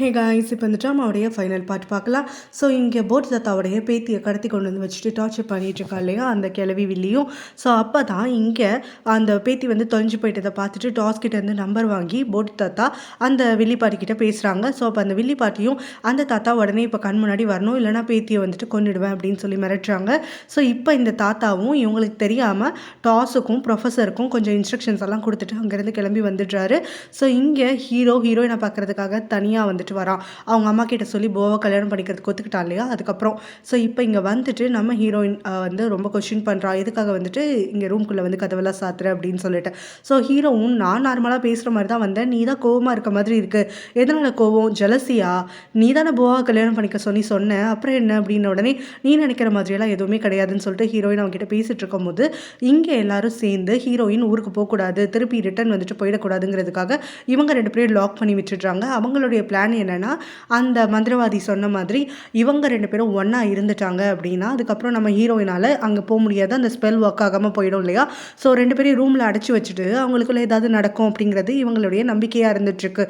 Hey guys, இப்போ இந்த ட்ராமாவுடைய final part பார்க்கலாம். ஸோ இங்கே போட் தாத்தாவுடைய பேத்தியை கடத்தி கொண்டு வந்து வச்சுட்டு டார்ச்சர் பண்ணிட்டு இருக்கா இல்லையா அந்த கிளவி வில்லியும். ஸோ அப்போ தான் இங்கே அந்த பேத்தி வந்து தொலைஞ்சு போயிட்டதை பார்த்துட்டு டாஸ் கிட்டேருந்து நம்பர் வாங்கி போட் தாத்தா அந்த வில்லி பாட்டிக்கிட்ட பேசுகிறாங்க. ஸோ அப்போ அந்த வில்லி பாட்டியும் அந்த தாத்தா உடனே இப்போ கண் முன்னாடி வரணும், இல்லைனா பேத்தியை வந்துட்டு கொண்டுடுவேன் அப்படின்னு சொல்லி மிரட்டுறாங்க. ஸோ இப்போ இந்த தாத்தாவும் இவங்களுக்கு தெரியாமல் டாஸுக்கும் ப்ரொஃபஸருக்கும் கொஞ்சம் இன்ஸ்ட்ரக்ஷன்ஸ் எல்லாம் கொடுத்துட்டு அங்கேருந்து கிளம்பி வந்துடுறாரு. ஸோ இங்கே ஹீரோயினை பார்க்குறதுக்காக தனியாக வந்துட்டு வரான். அவங்க அம்மா கிட்ட சொல்லி போவை கல்யாணம் பண்ணிக்கிறதுக்கு ஒத்துக்கிட்டா இல்லையா அதுக்கப்புறம். ஸோ இப்போ இங்கே வந்துட்டு நம்ம ஹீரோயின் வந்து ரொம்ப கொஸ்டின் பண்ணுறா, எதுக்காக வந்துட்டு இங்கே ரூம்குள்ளே வந்து கதவெல்லாம் சாத்துற அப்படின்னு சொல்லிட்டு. ஸோ ஹீரோவும் நான் நார்மலாக பேசுகிற மாதிரி தான் வந்தேன், நீ தான் கோவமாக இருக்க மாதிரி இருக்குது, எதனால் கோவம், ஜலசியா, நீ தானே போவா கல்யாணம் பண்ணிக்க சொன்னேன், அப்புறம் என்ன அப்படின்னு உடனே நீ நினைக்கிற மாதிரியெல்லாம் எதுவுமே கிடையாதுன்னு சொல்லிட்டு ஹீரோயின் அவங்ககிட்ட பேசிகிட்டு இருக்கும்போது இங்கே எல்லாரும் சேர்ந்து ஹீரோயின் ஊருக்கு போகக்கூடாது, திருப்பி ரிட்டர்ன் வந்துட்டு போயிடக்கூடாதுங்கிறதுக்காக இவங்க 2 பேரும் லாக் பண்ணி விட்டுடுறாங்க. அவங்களுடைய பிளான் என்னென்னா, அந்த மந்திரவாதி சொன்ன மாதிரி இவங்க 2 பேரும் ஒன்றா இருந்துட்டாங்க அப்படின்னா அதுக்கப்புறம் நம்ம ஹீரோயினால் அங்கே போக முடியாது, அந்த ஸ்பெல் ஒர்க் ஆகாமல் போயிடும் இல்லையா. ஸோ 2 பேரையும் ரூமில் அடைச்சி வச்சுட்டு அவங்களுக்குள்ள ஏதாவது நடக்கும் அப்படிங்கிறது இவங்களுடைய நம்பிக்கையாக இருந்துட்டுருக்கு.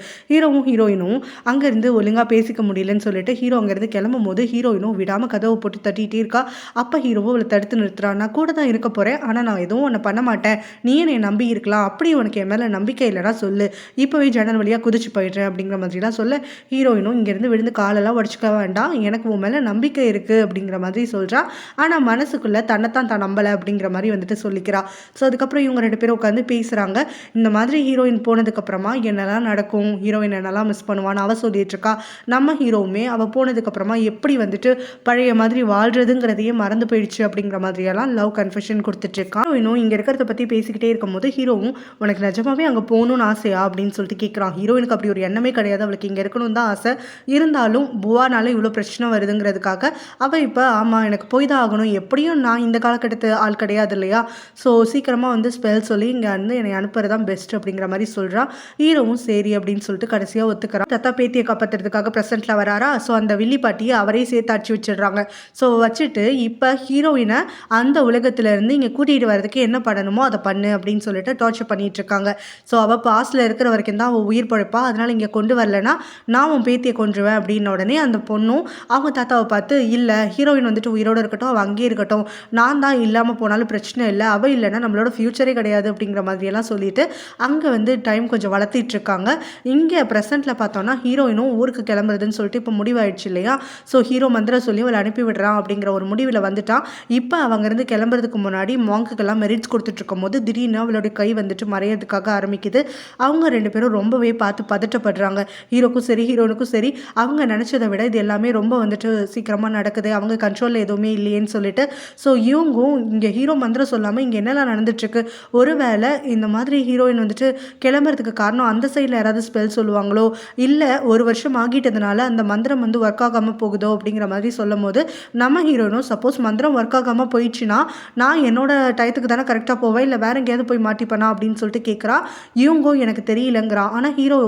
ஹீரோயினும் அங்கேருந்து ஒழுங்காக பேசிக்க முடியலன்னு சொல்லிட்டு ஹீரோ அங்கேருந்து கிளம்பும் போது ஹீரோயினும் விடாமல் கதவை போட்டு தட்டிகிட்டே இருக்கா. அப்போ ஹீரோவும் அவளை தடுத்து நிறுத்துறான், நான் கூட தான் இருக்க போகிறேன், ஆனால் நான் எதுவும் ஒன்று பண்ண மாட்டேன், நீ என்னை நம்பி இருக்கலாம், அப்படி உனக்கு என் மேலே நம்பிக்கை இல்லைனா சொல்லு, இப்போவே ஜன்னல் வழியாக குதிச்சு போயிடுறேன் அப்படிங்கிற மாதிரிலாம் சொல்ல ஹீரோயினும் இங்கேருந்து விழுந்து காலெல்லாம் உடச்சிக்க வேண்டாம், எனக்கு உன் மேலே நம்பிக்கை இருக்குது அப்படிங்கிற மாதிரி சொல்கிறா. ஆனால் மனசுக்குள்ளே தன்னைத்தான் தான் நம்பலை அப்படிங்கிற மாதிரி வந்துட்டு சொல்லிக்கிறா. ஸோ அதுக்கப்புறம் இவங்க 2 பேரும் உட்காந்து பேசுகிறாங்க. இந்த மாதிரி ஹீரோயின் போனதுக்கப்புறமா என்னெல்லாம் நடக்கும், ஹீரோயின் என்னெல்லாம் மிஸ் பண்ணுவான்னு அவள் சொல்லிட்டு இருக்கா. நம்ம ஹீரோவுமே அவள் போனதுக்கப்புறமா எப்படி வந்துட்டு பழைய மாதிரி வாழ்கிறதுங்கிறதையே மறந்து போயிடுச்சு அப்படிங்கிற மாதிரியெல்லாம் லவ் கன்ஃபெஷன் கொடுத்துட்ருக்கான். ஹீரோயினும் இங்கே இருக்கிறத பற்றி பேசிக்கிட்டே இருக்கும்போது ஹீரோவும் உனக்கு நிஜமாவே அங்கே போகணும்னு ஆசையா அப்படின்னு சொல்லிட்டு கேட்குறான். ஹீரோயினுக்கு அப்படி ஒரு எண்ணமே கிடையாது, அவளுக்கு இங்கே இருக்கணும் தான் ஆசை, இருந்தாலும் புவானால இவ்வளோ பிரச்சனை வருதுங்கிறதுக்காக அவள் இப்போ ஆமாம் எனக்கு போய் தான் ஆகணும், எப்படியும் நான் இந்த காலகட்டத்து ஆள் கிடையாது இல்லையா, ஸோ சீக்கிரமாக வந்து ஸ்பெல் சொல்லி இங்கே வந்து என்னை அனுப்புறது தான் பெஸ்ட் அப்படிங்கிற மாதிரி சொல்கிறான். ஹீரோவும் சரி அப்படின்னு சொல்லிட்டு கடைசியாக ஒத்துக்கிறான். தத்தா பேத்தியை காப்பாற்றுறதுக்காக ப்ரெசென்ட்டில் வராரா. ஸோ அந்த வில்லி பாட்டியை அவரே சேர்த்து அடிச்சு வச்சிடுறாங்க. ஸோ வச்சுட்டு இப்போ ஹீரோயினை அந்த உலகத்திலேருந்து இங்கே கூட்டிகிட்டு வரதுக்கு என்ன பண்ணணுமோ அதை பண்ணு அப்படின்னு சொல்லிட்டு டார்ச்சர் பண்ணிட்டு இருக்காங்க. ஸோ அவள் பாஸ்டில் இருக்கிற வரைக்கும் தான் அவள் உயிர் பழைப்பா, அதனால் இங்கே கொண்டு வரலன்னா நான் உன் பேத்தியை கொன்றுவேன் அப்படின்ன உடனே அந்த பொண்ணும் அவங்க தாத்தாவை பார்த்து இல்லை ஹீரோயின் வந்துட்டு உயிரோடு இருக்கட்டும், அவள் அங்கேயே இருக்கட்டும், நான் தான் இல்லாமல் போனாலும் பிரச்சனை இல்லை, அவள் இல்லைன்னா நம்மளோட ஃப்யூச்சரே கிடையாது அப்படிங்கிற மாதிரியெல்லாம் சொல்லிட்டு அங்கே வந்து டைம் கொஞ்சம் வளர்த்திட்டு இருக்காங்க. இங்கே ப்ரெசென்ட்டில் பார்த்தோன்னா ஹீரோயினும் ஊருக்கு கிளம்புறதுன்னு சொல்லிட்டு இப்போ முடிவாயிடுச்சு இல்லையா. ஸோ ஹீரோ மந்திரம் சொல்லி அவளை அனுப்பி விடுறான் அப்படிங்கிற ஒரு முடிவில் வந்துட்டான். இப்போ அவங்கேருந்து கிளம்புறதுக்கு முன்னாடி மாங்குக்கெல்லாம் மெரிட்ஸ் கொடுத்துட்டு இருக்கும் போது திடீர்னு அவளுடைய கை வந்துட்டு மறையிறதுக்காக ஆரம்பிக்குது. அவங்க 2 பேரும் ரொம்பவே பார்த்து பதட்டப்படுறாங்க. ஹீரோக்கும் சரி ஹீரோனுக்கும் சரி அவங்க நினச்சதை விட இது எல்லாமே ரொம்ப வந்துட்டு சீக்கிரமாக நடக்குது, அவங்க கண்ட்ரோலில் எதுவுமே இல்லையேன்னு சொல்லிட்டு. ஸோ இவங்கும் இங்கே ஹீரோ மந்திரம் சொல்லாமல் இங்கே என்னெல்லாம் நடந்துட்டுருக்கு, ஒருவேளை இந்த மாதிரி ஹீரோயின் வந்துட்டு கிளம்புறதுக்கு காரணம் அந்த சைடில் யாராவது ஸ்பெல் சொல்லுவாங்களோ, இல்லை 1 வருஷம் ஆகிட்டதுனால அந்த மந்திரம் வந்து ஒர்க் ஆகாமல் போகுதோ அப்படிங்கிற மாதிரி சொல்லும் போது நம்ம ஹீரோயினும் சப்போஸ் மந்திரம் ஒர்க் ஆகாமல் போயிடுச்சுன்னா நான் என்னோட டயத்துக்கு தானே கரெக்டாக போவேன், இல்லை வேற எங்கேயாவது போய் மாட்டிப்பேனா அப்படின்னு சொல்லிட்டு கேட்குறா. இவங்கோ எனக்கு தெரியலங்கிறான். ஆனால் ஹீரோ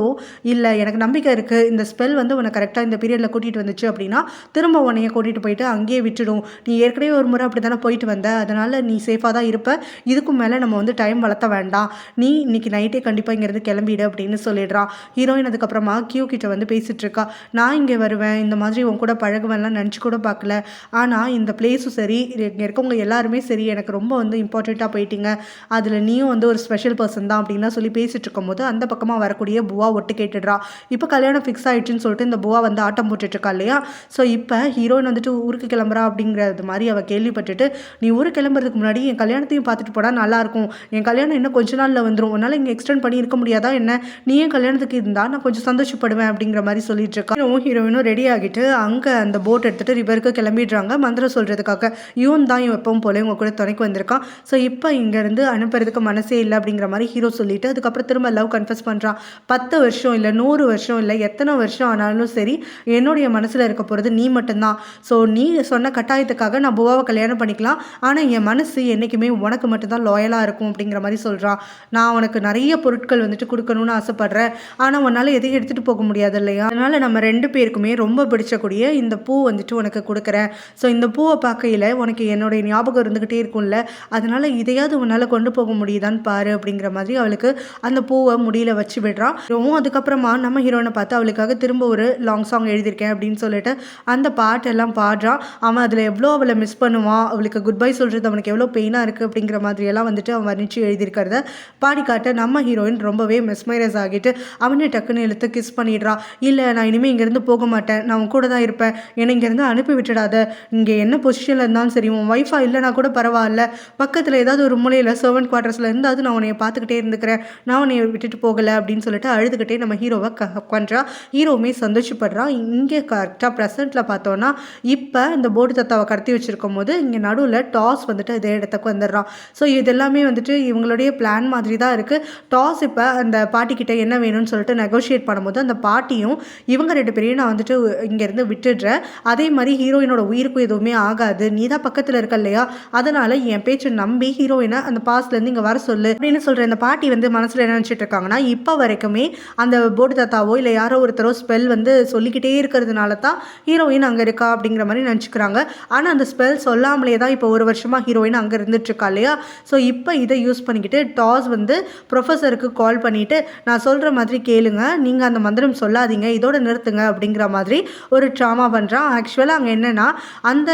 இல்லை எனக்கு நம்பிக்கை இருக்குது, இந்த ஸ்பெல் வந்து உன்னை கரெக்டாக இந்த பீரியடில் கூட்டிகிட்டு வந்துச்சு அப்படின்னா திரும்ப உன்னைய கூட்டிகிட்டு போயிட்டு அங்கேயே விட்டுடும், நீ ஏற்கனவே ஒரு முறை அப்படி தானே போயிட்டு வந்த, அதனால் நீ சேஃபாக தான் இருப்ப, இதுக்கும் மேலே நம்ம வந்து டைம் வளர்த்த வேண்டாம், நீ இன்னைக்கு நைட்டே கண்டிப்பாக இங்கேருந்து கிளம்பிடு அப்படின்னு சொல்லிடுறான். ஹீரோயின் அதுக்கப்புறமா கியூ கிட்ட வந்து பேசிகிட்டு இருக்கா. நான் இங்கே வருவேன், இந்த மாதிரி உன் கூட பழகுவேன்லாம் நினச்சி கூட பார்க்கல, ஆனால் இந்த பிளேஸும் சரி இங்கே இருக்கவங்க எல்லாருமே சரி எனக்கு ரொம்ப வந்து இம்பார்ட்டண்ட்டாக போயிட்டீங்க, அதில் நீயும் வந்து ஒரு ஸ்பெஷல் பர்சன் தான் அப்படின்லாம் சொல்லி பேசிகிட்டு இருக்கும்போது அந்த பக்கமாக வரக்கூடிய புவா ஒட்டு கேட்டுடுறா. இப்போ கல்யாணம் ஃபிக்ஸ் ஆகிடுச்சுன்னு சொல்லிட்டு இந்த புவா வந்து ஆட்டம் போட்டுட்ருக்கா இல்லையா. ஸோ இப்போ ஹீரோயின் வந்துட்டு ஊருக்கு கிளம்புறா அப்படிங்கிறது மாதிரி அவள் கேள்விப்பட்டுட்டு நீ ஊருக்கு கிளம்புறதுக்கு முன்னாடி என் கல்யாணத்தையும் பார்த்துட்டு போனால் நல்லாயிருக்கும், என் கல்யாணம் இன்னும் கொஞ்ச நாளில் வந்துடும், உன்னால் இங்கே எக்ஸ்டெண்ட் பண்ணி இருக்க முடியாதா என்ன, நீ என் கல்யாணத்துக்கு இருந்தால் நான் கொஞ்சம் சந்தோஷப்படுவேன் அப்படிங்கிற மாதிரி சொல்லிட்டு இருக்கா. ஹீரோயினும் ரெடி ஆகிட்டு அங்கே அந்த போட் எடுத்துகிட்டு ரிவருக்கு கிளம்பிடுறாங்க மந்திரம் சொல்கிறதுக்காக. இவன் தான் இவன் எப்பவும் போல இவங்க கூட துணைக்கு வந்திருக்கான். ஸோ இப்போ இங்கேருந்து அனுப்புறதுக்கு மனசே இல்லை அப்படிங்கிற மாதிரி ஹீரோ சொல்லிட்டு அதுக்கப்புறம் திரும்ப லவ் கன்ஃபஸ் பண்ணுறான். 10 வருஷம் இல்லை 100 வருஷம் இல்லை எத்தனை வருஷம் ஆனாலும் சரி என்னுடைய மனசில் இருக்க போகிறது நீ மட்டும்தான். ஸோ நீ சொன்ன கட்டாயத்துக்காக நான் புவாவை கல்யாணம் பண்ணிக்கலாம், ஆனால் என் மனசு என்றைக்குமே உனக்கு மட்டும்தான் லாயலாக இருக்கும் அப்படிங்கிற மாதிரி சொல்கிறான். நான் உனக்கு நிறைய பொருட்கள் வந்துட்டு கொடுக்கணும்னு ஆசைப்பட்றேன், ஆனால் உன்னால் எதையும் எடுத்துகிட்டு போக முடியாது இல்லையா, அதனால் நம்ம 2 பேருக்குமே ரொம்ப பிடிச்சக்கூடிய இந்த பூ வந்துட்டு உனக்கு கொடுக்குறேன். ஸோ இந்த பூவை பார்க்கையில் உனக்கு என்னுடைய ஞாபகம் இருந்துக்கிட்டே இருக்கும்ல, அதனால் இதையாவது உன்னால் கொண்டு போக முடியுதான்னு பாரு அப்படிங்கிற மாதிரி அவளுக்கு அந்த பூவை முடியல வச்சு விடுறான். அதுக்கப்புறமா நம்ம ஹீரோனை பார்த்து அவளுக்காக திரும்ப ஒரு லாங் சாங் எழுதியிருக்கேன் அப்படின்னு சொல்லிட்டு அந்த பாட்டெல்லாம் பாடுறான். அவன் அதில் எவ்வளோ அவளை மிஸ் பண்ணுவான், அவளுக்கு குட் பை சொல்கிறது அவனுக்கு எவ்வளோ பெயினாக இருக்குது அப்படிங்கிற மாதிரியெல்லாம் வந்துட்டு அவன் வர்ணித்து எழுதியிருக்கிறத பாடிக்காட்ட நம்ம ஹீரோயின் ரொம்பவே மெஸ்மைரைஸ் ஆகிட்டு அவனே டக்குன்னு இழுத்து கிஸ் பண்ணிடுறான். இல்லை நான் இனிமேல் இங்கேருந்து போக மாட்டேன், நான் உன் கூட தான் இருப்பேன், என்னை இங்கேருந்து அனுப்பி விட்டுடாத, இங்கே என்ன பொசிஷனில் இருந்தாலும் சரி உன் ஒய்ஃபாக இல்லைனா கூட பரவாயில்ல, பக்கத்தில் ஏதாவது ஒரு மூலையில் சர்வன்ட் குவார்ட்டர்ஸில் இருந்தாவது நான் உன்னைய பார்த்துக்கிட்டே இருந்துக்கிறேன், நான் உன்னைய விட்டுட்டு போகலை அப்படின்னு சொல்லிட்டு அழுதுகிட்டே நம்ம ஹீரோவை பண்ணுறா. ஹீரோவுமே சந்தோஷப்படுறான். இங்கே கரெக்டாக ப்ரெசென்ட்டில் பார்த்தோன்னா இப்போ இந்த போர்டு தத்தாவை கடத்தி வச்சுருக்கும் போது இங்கே நடுவில் டாஸ் வந்துட்டு இதே இடத்துக்கு வந்துடுறான். ஸோ இது எல்லாமே வந்துட்டு இவங்களுடைய பிளான் மாதிரி தான் இருக்குது. டாஸ் இப்போ அந்த பாட்டிக்கிட்ட என்ன வேணும்னு சொல்லிட்டு நெகோஷியேட் பண்ணும்போது அந்த பாட்டியும் இவங்க 2 பேரையும் நான் வந்துட்டு இங்கேருந்து விட்டுடுறேன், அதே மாதிரி ஹீரோயினோட உயிருக்கும் எதுவுமே ஆகாது, நீ தான் பக்கத்தில் இருக்க இல்லையா, அதனால் என் பேச்சை நம்பி ஹீரோயினை அந்த பாஸ்லேருந்து இங்கே வர சொல்லு அப்படின்னு சொல்கிற இந்த பாட்டி வந்து மனசில் என்ன நினச்சிட்டு இருக்காங்கன்னா, இப்போ வரைக்குமே அந்த போர்டு தாத்தாவோ இல்லை யாரோ ஒருத்தரோ ஸ்பெல் வந்து சொல்லிக்கிட்டே இருக்கிறதுனால தான் ஹீரோயின் அங்கே இருக்கா அப்படிங்கிற மாதிரி நினச்சிக்கிறாங்க. ஆனால் அந்த ஸ்பெல் சொல்லாமலே தான் இப்போ 1 வருஷமாக ஹீரோயின் அங்கே இருந்துட்டுருக்கா இல்லையா. ஸோ இப்போ இதை யூஸ் பண்ணிக்கிட்டு டாஸ் வந்து ப்ரொஃபஸருக்கு கால் பண்ணிவிட்டு நான் சொல்கிற மாதிரி கேளுங்க, நீங்கள் அந்த மந்திரம் சொல்லாதீங்க, இதோட நிறுத்துங்க அப்படிங்கிற மாதிரி ஒரு ட்ராமா பண்ணுறான். ஆக்சுவலாக அங்கே என்னென்னா அந்த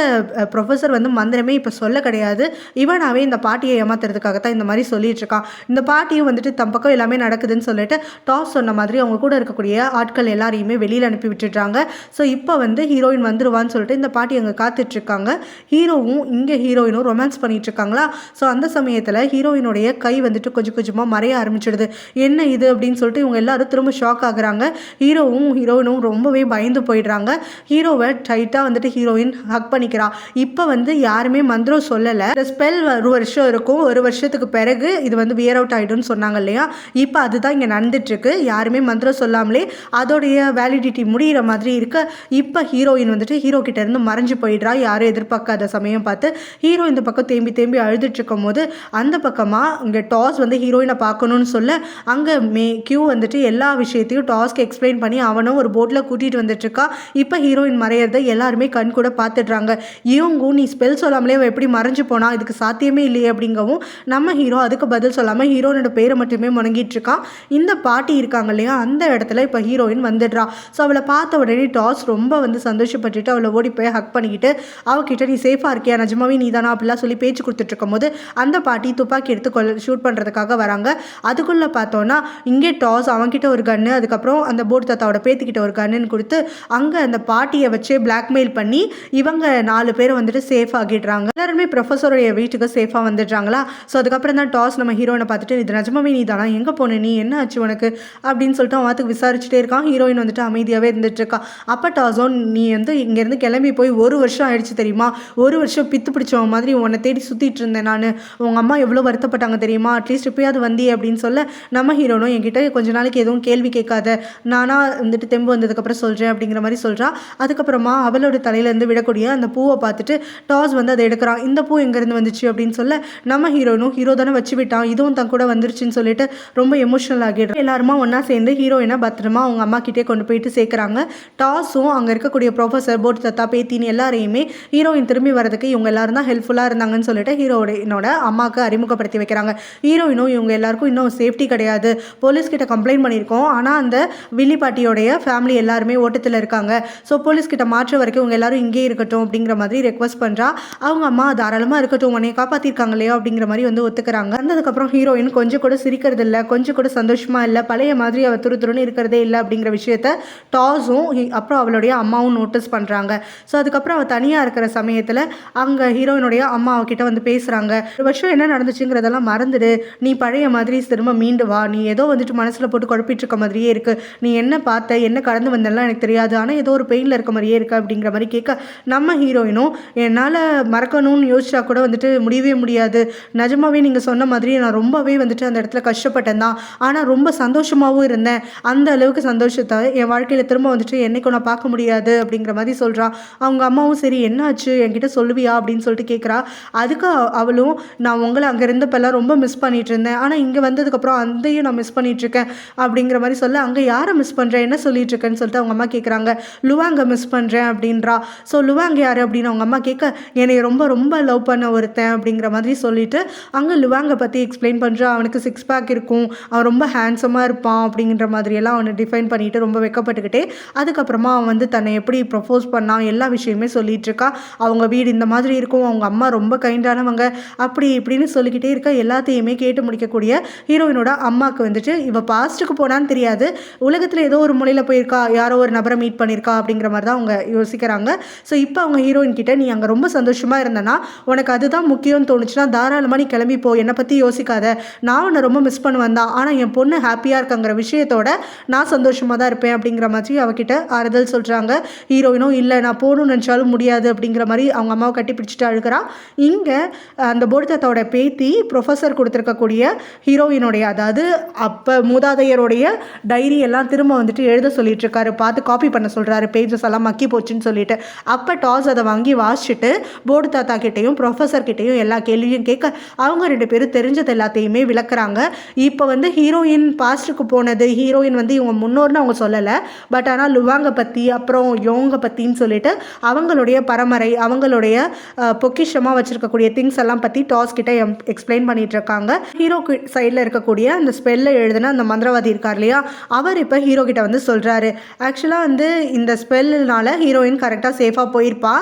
ப்ரொஃபஸர் வந்து மந்திரமே இப்போ சொல்ல கிடையாது, இவனாவே இந்த பாட்டியை ஏமாத்துறதுக்காக தான் இந்த மாதிரி சொல்லிட்டு இருக்கான். இந்த பாட்டியும் வந்துட்டு தம் பக்கம் எல்லாமே நடக்குதுன்னு சொல்லிட்டு டாஸ் சொன்ன மாதிரி அவங்க கூட இருக்கக்கூடிய ஆட்கள் எல்லாரையுமே வெளியில் அனுப்பி விட்டுடுறாங்க. ஸோ இப்போ வந்து ஹீரோயின் வந்துடுவான்னு சொல்லிட்டு இந்த பாட்டி அங்கே காத்துட்ருக்காங்க. ஹீரோவும் இங்கே ஹீரோயினும் ரொமான்ஸ் பண்ணிட்டு இருக்காங்களா. ஸோ அந்த சமயத்தில் ஹீரோயினுடைய கை வந்துட்டு கொஞ்சம் கொஞ்சமாக மறைய ஆரம்பிச்சிடுது. என்ன இது அப்படின்னு சொல்லிட்டு இவங்க எல்லாரும் திரும்ப ஷாக் ஆகுறாங்க. ஹீரோவும் ஹீரோயினும் ரொம்பவே பயந்து போயிடுறாங்க. ஹீரோவை டைட்டாக வந்துட்டு ஹீரோயின் ஹக் பண்ணிக்கிறா. இப்போ வந்து யாருமே மந்திரம் சொல்லலை, ஸ்பெல் 1 வருஷம் இருக்கும், 1 வருஷத்துக்கு பிறகு இது வந்து வியர் அவுட் ஆகிடும்னு சொன்னாங்க இல்லையா. இப்போ அதுதான் இங்கே நடந்துட்டுருக்கு. யாருமே மந்திரம் சொல்லாமலே அதோடைய வேலிடிட்டி முடிகிற மாதிரி இருக்கு. இப்போ ஹீரோயின் வந்துட்டு ஹீரோ கிட்ட இருந்து மறைஞ்சு போயிடுறா. யாரும் எதிர்பார்க்காத சமயம் பார்த்து ஹீரோ இந்த பக்கம் தேம்பி அழுதுட்டு இருக்கும் போது அந்த பக்கமாக இங்கே டாஸ் வந்து ஹீரோயினை பார்க்கணும்னு சொல்ல அங்கே கியூ வந்துட்டு எல்லா விஷயத்தையும் டாஸ்க்கு எக்ஸ்பிளைன் பண்ணி அவனும் ஒரு போட்டில் கூட்டிகிட்டு வந்துட்டுருக்கா. இப்போ ஹீரோயின் மறையிறத எல்லாருமே கண் கூட பார்த்துடுறாங்க. இவங்கும் நீ ஸ்பெல் சொல்லாமலே அவள் எப்படி மறைஞ்சு போனா, இதுக்கு சாத்தியமே இல்லையே அப்படிங்கவும் நம்ம ஹீரோ அதுக்கு பதில் சொல்லாமல் ஹீரோனோட பேரை மட்டுமே முணங்கிட்டு இருக்கான். இந்த பாட்டி இருக்காங்க இல்லையா, அந்த இடத்துல இப்போ ஹீரோயின் வந்துடுறா. ஸோ அவளை பார்த்த உடனே டாஸ் ரொம்ப வந்து சந்தோஷப்பட்டுட்டு அவளை ஓடி போய் ஹக் பண்ணிக்கிட்டு அவகிட்ட நீ சேஃபாக இருக்கியா, நிஜமாவே நீ தானா அப்படிலாம் சொல்லி பேச்சு கொடுத்துட்டு இருக்கும் போது அந்த பாட்டி துப்பாக்கி எடுத்து ஷூட் பண்ணுறதுக்காக வராங்க. அதுக்குள்ளே பார்த்தோன்னா இங்கே டாஸ் அவன்கிட்ட ஒரு கன்று, அதுக்கப்புறம் அந்த போர்டு தாத்தாவோட பேத்திக்கிட்ட ஒரு கன்னுன்னு கொடுத்து அங்கே அந்த பாட்டியை வச்சு பிளாக்மெயில் பண்ணி இவங்க 4 பேரை வந்துட்டு சேஃப் ஆகிடுறாங்க. எல்லாருமே ப்ரொஃபஸருடைய வீட்டுக்கு சேஃபாக வந்துடுறாங்களா. ஸோ அதுக்கப்புறம் தான் டாஸ் நம்ம ஹீரோயினை பார்த்துட்டு இது நிஜமாவே நீ தானா, எங்கே போன நீ, என்ன ஆச்சு உனக்கு அப்படின்னு சொல்லிட்டு அவன் விசாரிச்சுட்டே இருக்கான். ஹீரோயின் வந்துட்டு அமைதியாகவே இருந்துட்டு இருக்கா. அப்போ டாஸோன் நீ வந்து இங்கேருந்து கிளம்பி போய் 1 வருஷம் ஆயிடுச்சு தெரியுமா, 1 வருஷம் பித்து பிடிச்சவன் மாதிரி உன்னை தேடி சுற்றிட்டு இருந்தேன் நான், உங்கள் அம்மா எவ்வளோ வருத்தப்பட்டாங்க தெரியுமா, அட்லீஸ்ட் இப்போயாவது வந்தியே அப்படின்னு சொல்ல நம்ம ஹீரோனும் என்கிட்ட கொஞ்ச நாளைக்கு எதுவும் கேள்வி கேட்காத, நானாக வந்துட்டு தெம்பு வந்ததுக்கப்புறம் சொல்கிறேன் அப்படிங்கிற மாதிரி சொல்கிறா. அதுக்கப்புறமா அவளோட தலையிலேருந்து விடக்கூடிய அந்த பூவை பார்த்துட்டு டாஸ் வந்து அதை எடுக்கிறான். இந்த பூ எங்கேருந்து வந்துச்சு அப்படின்னு சொல்ல நம்ம ஹீரோனும் ஹீரோ தானே வச்சு விட்டான், இதுவும் தன் கூட வந்துருச்சுன்னு சொல்லிட்டு ரொம்ப எமோஷனல் ஆகிடுறோம். எல்லாருமா ஒன்றா சேர்ந்து ஹீரோயினை பத்திரமா அவங்க அம்மா கிட்டே கொண்டு போயிட்டு சேர்க்குறாங்க. டாஸும் அங்கே இருக்கக்கூடிய ப்ரொஃபஸர், போர்டு தத்தா, பேத்தின்னு எல்லாரையுமே ஹீரோயின் திரும்பி வரதுக்கு இவங்க எல்லாரும் தான் ஹெல்ப்ஃபுல்லாக இருந்தாங்கன்னு சொல்லிட்டு ஹீரோயினோட அம்மாவுக்கு அறிமுகப்படுத்தி வைக்கிறாங்க. ஹீரோயினும் இவங்க எல்லாருக்கும் இன்னும் சேஃப்டி கிடையாது, போலீஸ்கிட்ட கம்ப்ளைண்ட் பண்ணியிருக்கோம், ஆனால் அந்த வில்லி பாட்டியோடைய ஃபேமிலி எல்லாருமே ஓட்டத்தில் இருக்காங்க, ஸோ போலீஸ்கிட்ட மாற்ற வரைக்கும் இவங்க எல்லாரும் இங்கே இருக்கட்டும் அப்படிங்கிற மாதிரி ரெக்வஸ்ட் பண்ணுறா. அவங்க அம்மா தாராளமாக இருக்கட்டும், உன்னை காப்பாற்றிருக்காங்க இல்லையா அப்படிங்கிற மாதிரி வந்து ஒத்துக்கிறாங்க. வந்ததுக்கப்புறம் ஹீரோயின் கொஞ்சம் கூட சிரிக்கிறது இல்லை, கொஞ்சம் கூட சந்தோஷமாக இல்லை, பழைய மாதிரி அவள் துருத்துருன்னு இருக்கிறதே இல்லை அப்படிங்கிற விஷயத்த டாஸும் அப்புறம் அவளுடைய அம்மாவும் நோட்டீஸ் பண்ணுறாங்க. ஸோ அதுக்கப்புறம் அவள் தனியாக இருக்கிற சமயத்தில் அங்கே ஹீரோயினுடைய அம்மா அவகிட்ட வந்து பேசுகிறாங்க. 1 வருஷம் என்ன நடந்துச்சுங்கிறதெல்லாம் மறந்துடு, நீ பழைய மாதிரி திரும்ப மீண்டு வா, நீ ஏதோ வந்துட்டு மனசில் போட்டு குழப்பிட்டு இருக்க மாதிரியே இருக்குது, நீ என்ன பார்த்த என்ன கடந்து வந்தெல்லாம் எனக்கு தெரியாது, ஆனால் ஏதோ ஒரு பெயினில் இருக்க மாதிரியே இருக்கு அப்படிங்கிற மாதிரி கேட்க நம்ம ஹீரோயினும் என்னால் மறக்கணும்னு யோசிச்சா கூட வந்துட்டு முடியவே முடியாது, நிஜமாவே நீங்கள் சொன்ன மாதிரி நான் ரொம்பவே வந்துட்டு அந்த இடத்துல கஷ்டப்பட்டேன் தான், ஆனால் ரொம்ப சந்தோஷமாகவும் இருந்தேன், அந்த அளவுக்கு சந்தோஷத்தை என் வாழ்க்கையில் திரும்ப வந்துட்டு என்னைக்கும் நான் பார்க்க முடியாது அப்படிங்கிற மாதிரி சொல்கிறா. அவங்க அம்மாவும் சரி என்னாச்சு என்கிட்ட சொல்லுவியா அப்படின்னு சொல்லிட்டு கேட்குறா. அதுக்கு அவளும் நான் உங்களை அங்கே இருந்தப்பெல்லாம் ரொம்ப மிஸ் பண்ணிட்டு இருந்தேன், ஆனால் இங்கே வந்ததுக்கப்புறம் அதையும் நான் மிஸ் பண்ணிகிட்ருக்கேன் அப்படிங்கிற மாதிரி சொல்ல அங்கே யாரை மிஸ் பண்ணுறேன் என்ன சொல்லிட்டு இருக்கேன்னு சொல்லிட்டு அவங்க அம்மா கேட்குறாங்க. லுவாங்க மிஸ் பண்ணுறேன் அப்படின்றா. ஸோ லுவாங்க யார் அப்படின்னு அவங்க அம்மா கேட்க என்னை ரொம்ப ரொம்ப லவ் பண்ண ஒருத்தன் அப்படிங்கிற மாதிரி சொல்லிட்டு அங்கே லுவாங்கை பற்றி எக்ஸ்பிளைன் பண்ணுறா. அவனுக்கு 6 பேக் இருக்கும், அவன் ரொம்ப ஹேண்ட்ஸமாக இருப்பான் அப்படிங்கிற மாதிரியெல்லாம் அவனை டிஃபைன் பண்ணி பண்ணிட்டு ரொம்ப வெக்கப்பட்டுக்கிட்டே அதுக்கப்புறமா அவன் வந்து தன்னை எப்படி ப்ரப்போஸ் பண்ணான் எல்லா விஷயமே சொல்லிட்டு இருக்கா. அவங்க வீடு இந்த மாதிரி இருக்கும், அவங்க அம்மா ரொம்ப கைண்டானவங்க, அப்படி இப்படின்னு சொல்லிக்கிட்டே இருக்க. எல்லாத்தையுமே கேட்டு முடிக்கக்கூடிய ஹீரோயினோட அம்மாவுக்கு வந்துட்டு இவ பாஸ்ட்டுக்கு போனான்னு தெரியாது, உலகத்தில் ஏதோ ஒரு மூலையில் போயிருக்கா, யாரோ ஒரு நபரை மீட் பண்ணியிருக்கா அப்படிங்கிற மாதிரி தான் அவங்க யோசிக்கிறாங்க. ஸோ இப்போ அவங்க ஹீரோயின் கிட்ட நீ அங்கே ரொம்ப சந்தோஷமாக இருந்தனா உனக்கு அதுதான் முக்கியம்னு தோணுச்சுன்னா தாராளமாக நீ கிளம்பி போ, என்னை பற்றி யோசிக்காத, நான் உன்னை ரொம்ப மிஸ் பண்ணுவேன் தான், ஆனால் என் பொண்ணு ஹாப்பியாக இருக்காங்கிற விஷயத்தோட நான் சந்தோஷமாக தான் இருப்பேன் அப்படிங்கிற மாதிரி அவகிட்ட ஆறுதல் சொல்கிறாங்க. ஹீரோயினும் இல்லை நான் போகணும்னு நினச்சாலும் முடியாது அப்படிங்கிற மாதிரி அவங்க அம்மாவை கட்டி பிடிச்சிட்டு அழுகிறான். இங்கே அந்த போடிதாத்தாவோட பேத்தி ப்ரொஃபஸர் கொடுத்துருக்கக்கூடிய ஹீரோயினுடைய அதாவது அப்போ மூதாதையருடைய டைரி எல்லாம் திரும்ப வந்துட்டு எழுத சொல்லிட்டு இருக்காரு, பார்த்து காப்பி பண்ண சொல்கிறாரு, பேஜஸ் எல்லாம் மக்கி போச்சுன்னு சொல்லிட்டு. அப்போ டாஸ் அதை வாங்கி வாசிச்சுட்டு போர்டு தாத்தா கிட்டேயும் ப்ரொஃபஸர் கிட்டேயும் எல்லா கேள்வியும் கேட்க அவங்க 2 பேரும் தெரிஞ்சது எல்லாத்தையுமே விளக்குறாங்க. இப்போ வந்து ஹீரோயின் பாஸ்ட்டுக்கு போனது, ஹீரோயின் வந்து இவங்க முன்னோர்னு அவங்க சொல்லலை, பட் ஆனால் லுவாங்கை பற்றி அப்புறம் யோங்க பற்றின்னு சொல்லிட்டு அவங்களுடைய பரம்பரை அவங்களுடைய பொக்கிஷமாக வச்சுருக்கக்கூடிய திங்ஸ் எல்லாம் பற்றி டாஸ் கிட்ட எக்ஸ்பிளைன் பண்ணிட்டு இருக்காங்க. ஹீரோ சைடில் இருக்கக்கூடிய அந்த ஸ்பெல்லை எழுதின அந்த மந்திரவாதி இருக்கார் இல்லையா, அவர் இப்போ ஹீரோ கிட்ட வந்து சொல்கிறாரு, ஆக்சுவலாக வந்து இந்த ஸ்பெல்லுனால ஹீரோயின் கரெக்டாக சேஃபாக போயிருப்பா,